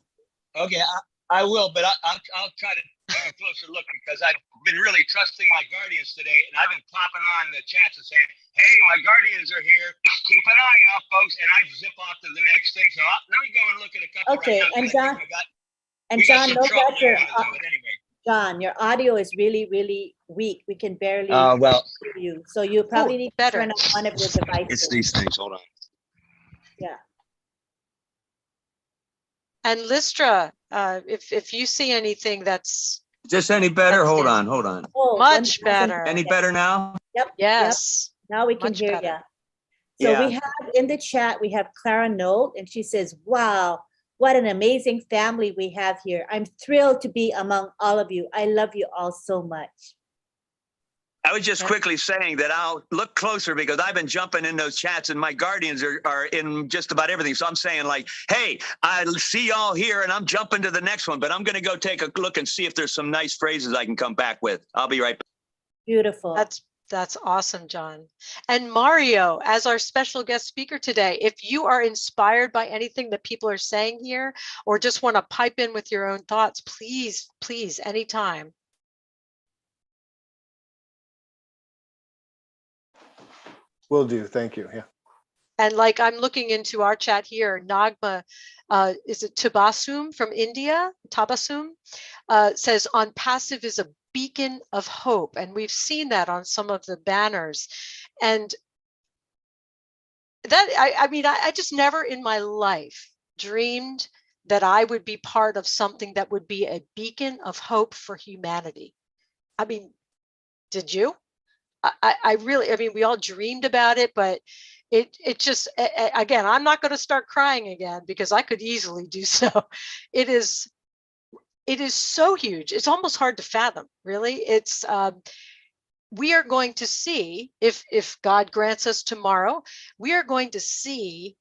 Okay, I will, but I'll try to take a closer look because I've been really trusting my guardians today, and I've been popping on the chats and saying, hey, my guardians are here. Keep an eye out, folks, and I zip off to the next thing. So let me go and look at a couple Okay, right now. and John, John, no pressure. John, your audio is really, really weak. We can barely hear you. So you probably need to turn on one of your devices. It's these things. Hold on. Yeah. And Listra, if you see anything that's Is this any better? Hold on. Oh, much better. Any better now? Yep. Yes. Yep. Now we can hear you. So we have in the chat, we have Clara Nolt, and she says, wow, what an amazing family we have here. I'm thrilled to be among all of you. I love you all so much. I was just quickly saying that I'll look closer because I've been jumping in those chats and my guardians are in just about everything. So I'm saying like, hey, I see y'all here and I'm jumping to the next one, but I'm going to go take a look and see if there's some nice phrases I can come back with. I'll be right back. Beautiful. That's awesome, John. And Mario, as our special guest speaker today, if you are inspired by anything that people are saying here, or just want to pipe in with your own thoughts, please, anytime. Will do. Thank you. Yeah. And like I'm looking into our chat here, Nagma, is it Tabassum from India? Tabassum says ONPASSIVE is a beacon of hope. And we've seen that on some of the banners. And that, I mean, I just never in my life dreamed that I would be part of something that would be a beacon of hope for humanity. I mean, did you? I really, I mean, we all dreamed about it, but it just, again, I'm not going to start crying again because I could easily do so. It is so huge. It's almost hard to fathom, really. It's, we are going to see, if God grants us tomorrow, we are going to see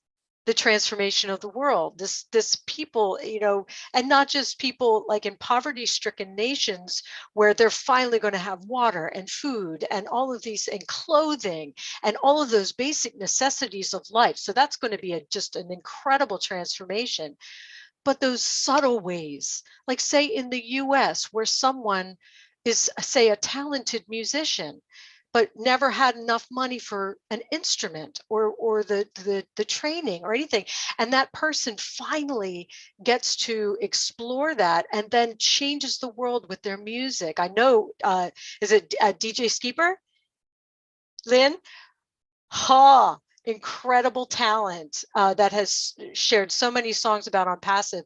the transformation of the world, this people, you know, and not just people like in poverty-stricken nations where they're finally going to have water and food and all of these and clothing and all of those basic necessities of life. So that's going to be just an incredible transformation. But those subtle ways, like say in the US where someone is, say, a talented musician, but never had enough money for an instrument or the training or anything. And that person finally gets to explore that and then changes the world with their music. I know, is it DJ Skeeper? Lynn? Ha! Incredible talent that has shared so many songs about ONPASSIVE.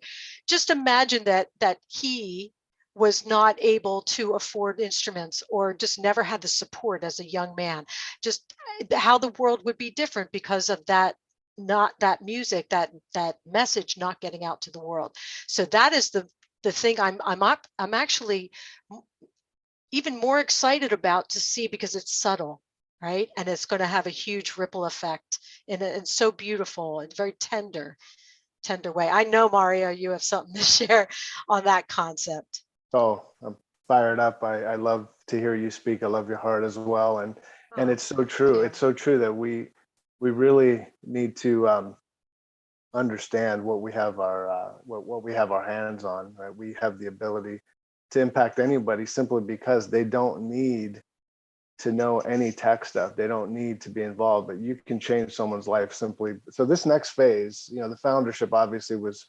Just imagine that he was not able to afford instruments or just never had the support as a young man. Just how the world would be different because of that, not that music, that message not getting out to the world. So that is the thing I'm actually even more excited about to see because it's subtle. Right. And it's going to have a huge ripple effect and so beautiful and very tender way. I know, Mario, you have something to share on that concept. Oh, I'm fired up. I love to hear you speak. I love your heart as well. And it's so true. It's so true that we really need to understand what we have what we have our hands on, right? We have the ability to impact anybody simply because they don't need to know any tech stuff. They don't need to be involved, but you can change someone's life simply. So this next phase, you know, the foundership obviously was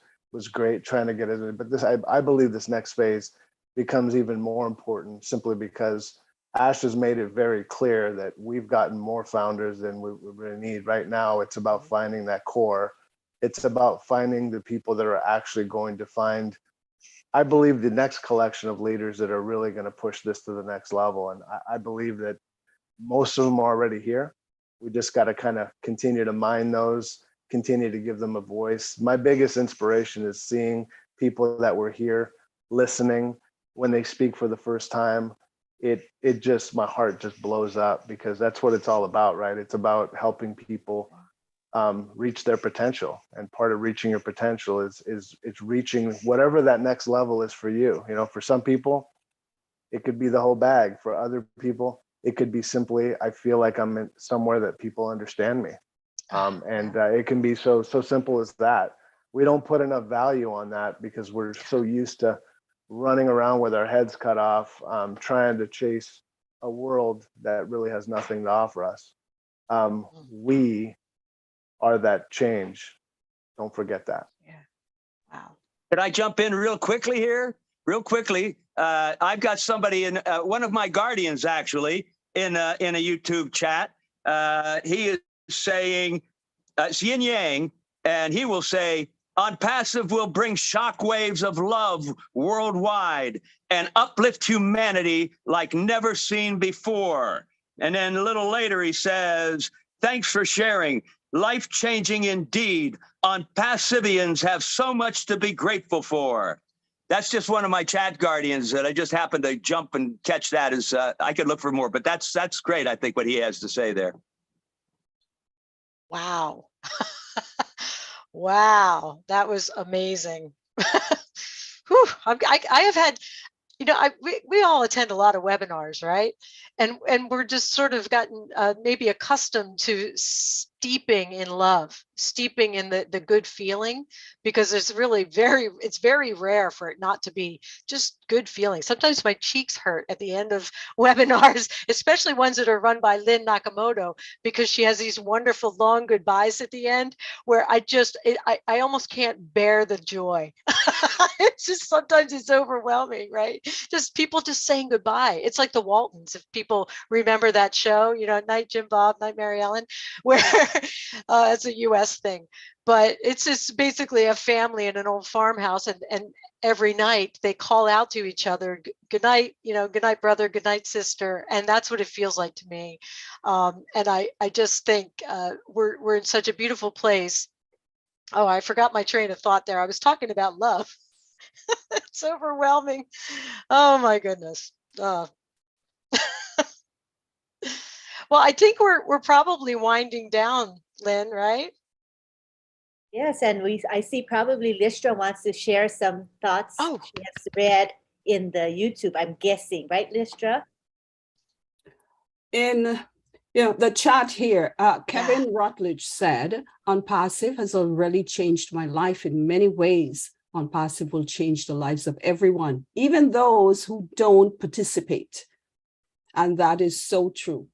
great trying to get it, but this, I believe this next phase becomes even more important simply because Ash has made it very clear that we've gotten more founders than we really need. Right now, it's about finding that core. It's about finding the people that are actually going to find, I believe, the next collection of leaders that are really going to push this to the next level. And I believe that most of them are already here. We just got to kind of continue to mine those, continue to give them a voice. My biggest inspiration is seeing people that were here listening when they speak for the first time. It just, my heart just blows up because that's what it's all about, right? It's about helping people reach their potential, and part of reaching your potential is reaching whatever that next level is for you. You know, for some people, it could be the whole bag. For other people, it could be simply, I feel like I'm in somewhere that people understand me, and it can be so simple as that. We don't put enough value on that because we're so used to running around with our heads cut off, trying to chase a world that really has nothing to offer us. We are that change. Don't forget that. Yeah. Wow. Could I jump in real quickly here? Real quickly. I've got somebody in one of my guardians actually in a YouTube chat. He is saying, it's Yin Yang, and he will say, ONPASSIVE will bring shockwaves of love worldwide and uplift humanity like never seen before. And then a little later he says, thanks for sharing. Life-changing indeed. ONPASSIVians have so much to be grateful for. That's just one of my chat guardians that I just happened to jump and catch that. As I could look for more, but that's great. I think what he has to say there. Wow. Wow, that was amazing. Whew, I have had, you know, we all attend a lot of webinars, right? And we're just sort of gotten maybe accustomed to steeping in love, steeping in the good feeling, because it's really it's very rare for it not to be just good feeling. Sometimes my cheeks hurt at the end of webinars, especially ones that are run by Lynn Nakamoto, because she has these wonderful long goodbyes at the end where I almost can't bear the joy. It's just, sometimes it's overwhelming, right? Just people just saying goodbye. It's like the Waltons, if people remember that show, you know, Night Jim Bob, Night Mary Ellen, where it's a US thing, but it's just basically a family in an old farmhouse, and every night they call out to each other, good night, you know, good night, brother, good night, sister. And that's what it feels like to me. And I just think we're in such a beautiful place. Oh, I forgot my train of thought there. I was talking about love. It's overwhelming. Oh my goodness. Well, I think we're probably winding down, Lynn, right? Yes, and I see probably Listra wants to share some thoughts she has read in the YouTube, I'm guessing, right, Listra? In the chat here, Kevin Rutledge said, ONPASSIVE has already changed my life in many ways. ONPASSIVE will change the lives of everyone, even those who don't participate. And that is so true.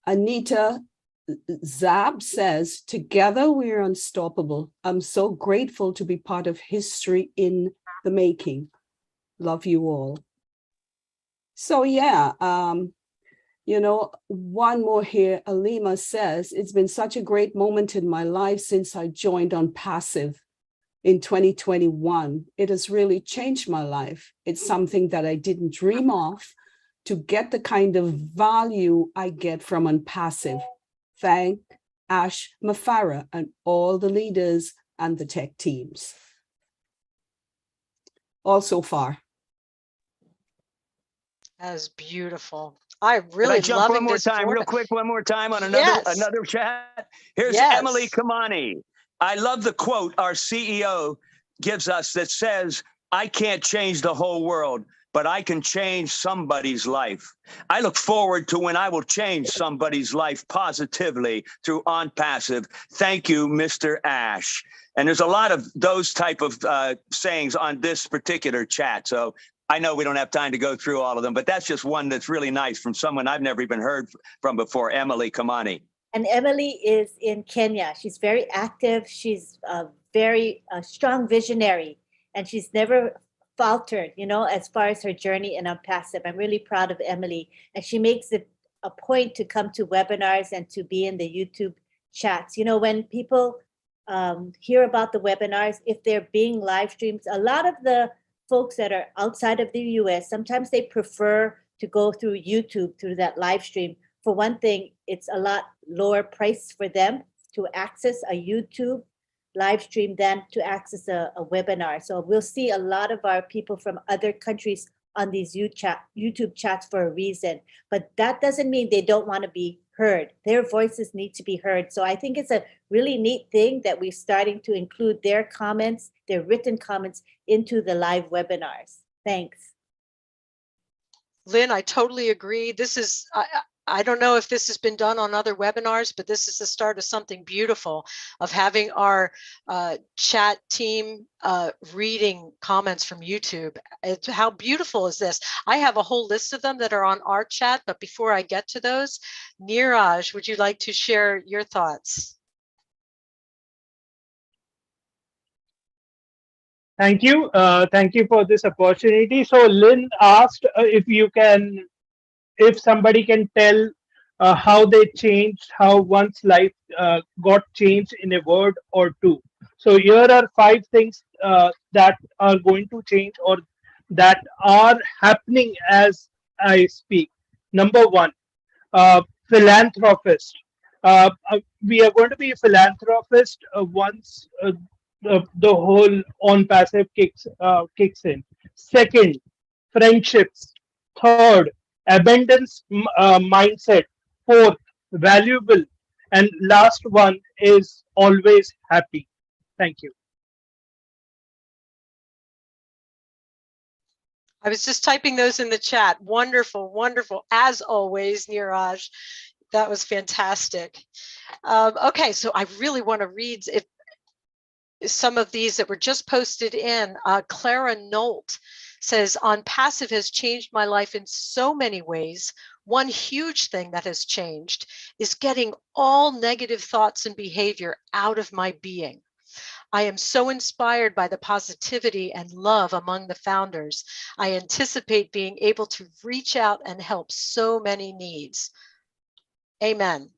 Anita Zab says, together we're unstoppable. I'm so grateful to be part of history in the making. Love you all. So yeah, you know, one more here. Alima says, it's been such a great moment in my life since I joined ONPASSIVE in 2021. It has really changed my life. It's something that I didn't dream of, to get the kind of value I get from ONPASSIVE. Thank Ash Mafara and all the leaders and the tech teams. All so far. That is beautiful. I really jump loving one more this time, real quick, one more time on another chat. Here's Emily Kamani. I love the quote our CEO gives us that says, I can't change the whole world, but I can change somebody's life. I look forward to when I will change somebody's life positively through ONPASSIVE. Thank you, Mr. Ash. And there's a lot of those type of sayings on this particular chat. So I know we don't have time to go through all of them, but that's just one that's really nice from someone I've never even heard from before, Emily Kamani. And Emily is in Kenya. She's very active. She's a very strong visionary, and she's never faltered, you know, as far as her journey in ONPASSIVE. I'm really proud of Emily, and she makes it a point to come to webinars and to be in the YouTube chats. You know, when people hear about the webinars, if they're being live streamed, a lot of the folks that are outside of the US, sometimes they prefer to go through YouTube, through that live stream. For one thing, it's a lot lower price for them to access a YouTube live stream than to access a webinar. So we'll see a lot of our people from other countries on these YouTube chats for a reason, but that doesn't mean they don't want to be heard. Their voices need to be heard. So I think it's a really neat thing that we're starting to include their comments, their written comments into the live webinars. Thanks. Lynn, I totally agree. This is, I don't know if this has been done on other webinars, but this is the start of something beautiful, of having our chat team reading comments from YouTube. How beautiful is this? I have a whole list of them that are on our chat, but before I get to those, Neeraj, would you like to share your thoughts? Thank you. Thank you for this opportunity. So Lynn asked if somebody can tell how they changed, how one's life got changed in a word or two. So here are 5 things that are going to change or that are happening as I speak. Number 1, philanthropist. We are going to be a philanthropist once the whole ONPASSIVE kicks in. Second, friendships. Third, abundance mindset. Fourth, valuable. And last one is always happy. Thank you. I was just typing those in the chat. Wonderful, wonderful. As always, Neeraj, that was fantastic. Okay, so I really want to read some of these that were just posted in. Clara Nolt says, ONPASSIVE has changed my life in so many ways. One huge thing that has changed is getting all negative thoughts and behavior out of my being. I am so inspired by the positivity and love among the founders. I anticipate being able to reach out and help so many needs. Amen.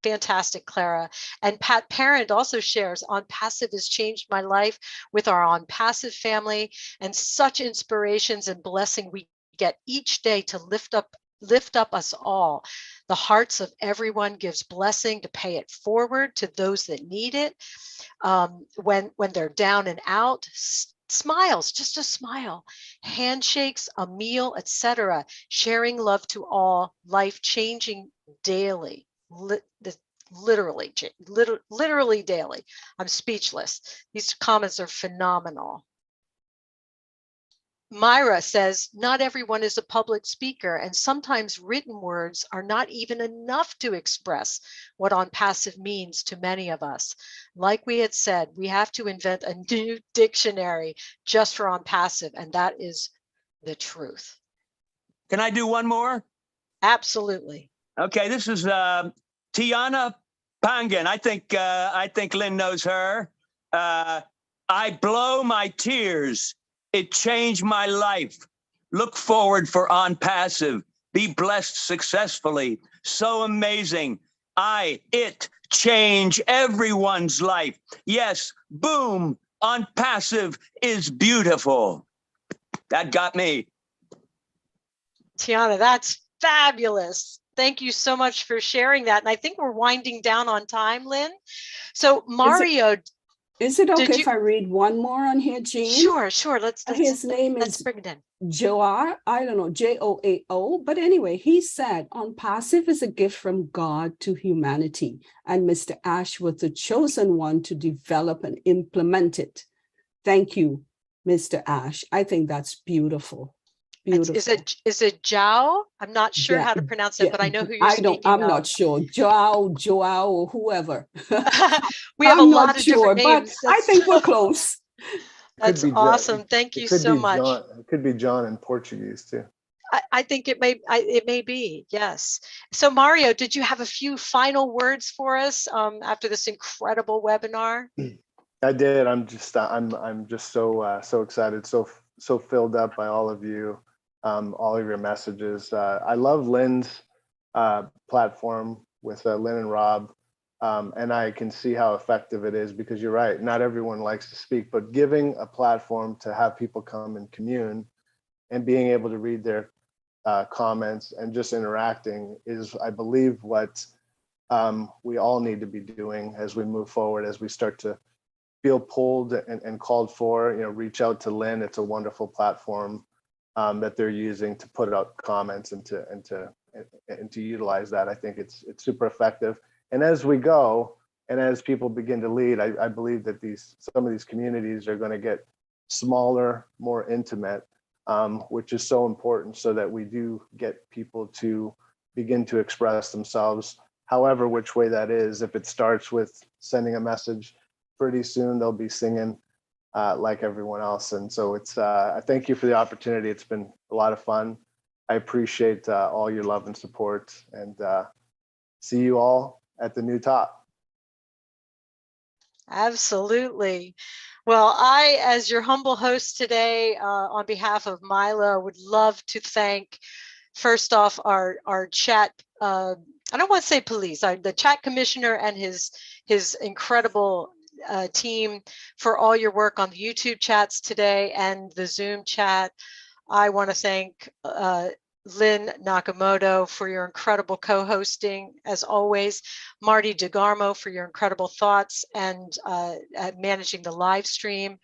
Fantastic, Clara. And Pat Parent also shares, ONPASSIVE has changed my life with our ONPASSIVE family, and such inspirations and blessing we get each day to lift up us all. The hearts of everyone gives blessing to pay it forward to those that need it. When they're down and out, smiles, just a smile, handshakes, a meal, etc. Sharing love to all, life changing daily. Literally daily. I'm speechless. These comments are phenomenal. Myra says, not everyone is a public speaker, and sometimes written words are not even enough to express what ONPASSIVE means to many of us. Like we had said, we have to invent a new dictionary just for ONPASSIVE, and that is the truth. Can I do one more? Absolutely. Okay, this is Tiana Pangan. I think Lynn knows her. I blow my tears. It changed my life. Look forward for ONPASSIVE. Be blessed successfully. So amazing. It change everyone's life. Yes, boom. ONPASSIVE is beautiful. That got me. Tiana, that's fabulous. Thank you so much for sharing that. And I think we're winding down on time, Lynn. So Mario, is it okay if I read one more on here, Jeanne? Sure. His name is bring it in. Joar, I don't know, Joao. But anyway, he said, ONPASSIVE is a gift from God to humanity. And Mr. Ash was the chosen one to develop and implement it. Thank you, Mr. Ash. I think that's beautiful. Beautiful. Is it Zhao? I'm not sure how to pronounce it, but I know who you're speaking I'm of. not sure. Joao, or whoever. We have a I'm lot not of sure, different but names. I think we're close. That's awesome. Thank you so much. It could be John in Portuguese too. I think it may be, yes. So Mario, did you have a few final words for us after this incredible webinar? I did. I'm just so excited, so filled up by all of you, all of your messages. I love Lynn's platform with Lynn and Rob, and I can see how effective it is, because you're right. Not everyone likes to speak, but giving a platform to have people come and commune and being able to read their comments and just interacting is, I believe, what we all need to be doing as we move forward, as we start to feel pulled and called for. Reach out to Lynn. It's a wonderful platform that they're using to put out comments and to utilize that. I think it's super effective. And as we go, and as people begin to lead, I believe that some of these communities are going to get smaller, more intimate, which is so important, so that we do get people to begin to express themselves, however which way that is. If it starts with sending a message, pretty soon they'll be singing like everyone else. And so I thank you for the opportunity. It's been a lot of fun. I appreciate all your love and support, and see you all at the new top. Absolutely. Well, I, as your humble host today, on behalf of Milo, would love to thank, first off, our chat, I don't want to say police, the chat commissioner and his incredible team for all your work on the YouTube chats today and the Zoom chat. I want to thank Lynn Nakamoto for your incredible co-hosting, as always, Marty DeGarmo for your incredible thoughts and managing the live stream,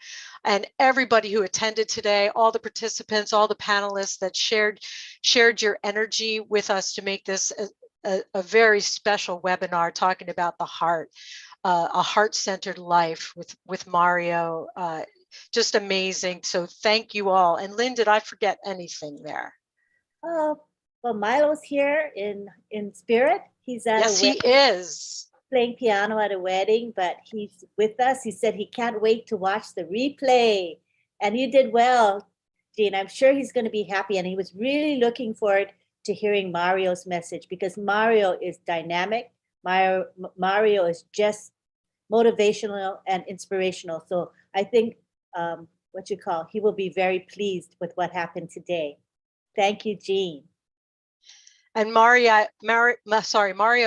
and everybody who attended today, all the participants, all the panelists that shared your energy with us to make this a very special webinar talking about the heart, a heart-centered life with Mario. Just amazing. So thank you all. And Lynn, did I forget anything there? Well, Milo's here in spirit. He's at yes, he is playing piano at a wedding, but he's with us. He said he can't wait to watch the replay. And you did well, Jeanne. I'm sure he's going to be happy. And he was really looking forward to hearing Mario's message, because Mario is dynamic. Mario is just motivational and inspirational. So I think he will be very pleased with what happened today. Thank you, Jeanne. And Mario,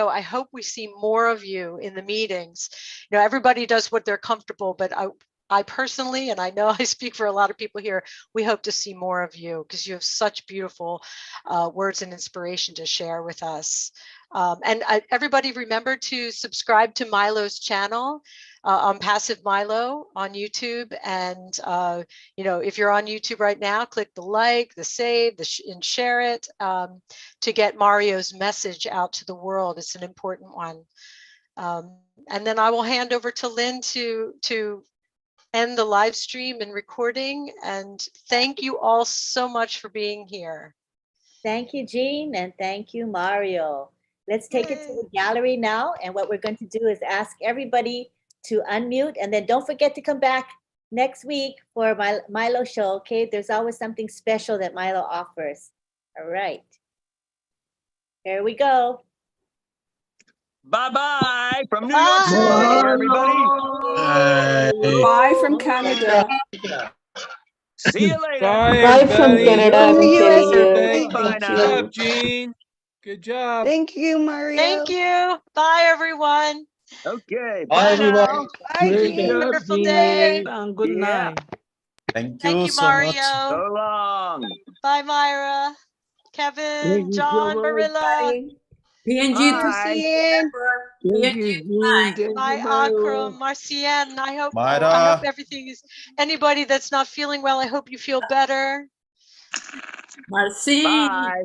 I hope we see more of you in the meetings. Everybody does what they're comfortable, but I personally, and I know I speak for a lot of people here, we hope to see more of you, because you have such beautiful words and inspiration to share with us. Everybody remember to subscribe to Milo's channel, ONPASSIVE Milo on YouTube. And, if you're on YouTube right now, click the like, the save, and share it to get Mario's message out to the world. It's an important one. And then I will hand over to Lynn to end the live stream and recording. And thank you all so much for being here. Thank you, Jeanne, and thank you, Mario. Let's take it to the gallery now. And what we're going to do is ask everybody to unmute, and then don't forget to come back next week for my Milo show. Okay, there's always something special that Milo offers. All right, here we go. Bye-bye from New York City, everybody. Bye from Canada. See you later. Bye from Canada. From the USA. Thank Bye you. now. Good job, Jeanne. Good job. Thank you, Mario. Thank you. Bye, everyone. Okay. Bye, Bye everybone. now. Bye, Great Jeanne. job, Wonderful day. Jeanne, and good Yeah. night. Thank Thank you you, so much. Mario. So long. Bye, Myra, Kevin, Thank you so John, much. Barilla. PNG Bye. Marcian. Thank you, Jeanne. Thank you, Bye, Mario. Akram, Marcian. I hope Myra. everything is. Anybody that's not feeling well, I hope you feel better. Marci. Bye.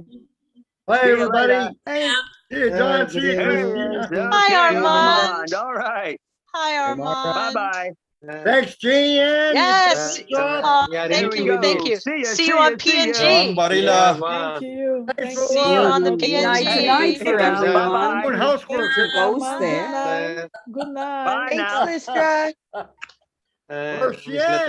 Bye, See you everybody. later. Hey. See you, John. See you, There he is. Christina. Hi, Okay, Armand. Armand. All right. Hi, Hey, Myra. Armand. Bye-bye. Thanks, Jeanne. Yes. Yeah, Thank ready you. to Thank go. you. See you on PNG. John Thank Barilla. you. Thanks Thank for See you on the you. Good night tonight PNG. for everyone Good housework. who goes Good there. night. Good night. Bye Thanks, now. Listra. Where's she Miss Lata, at?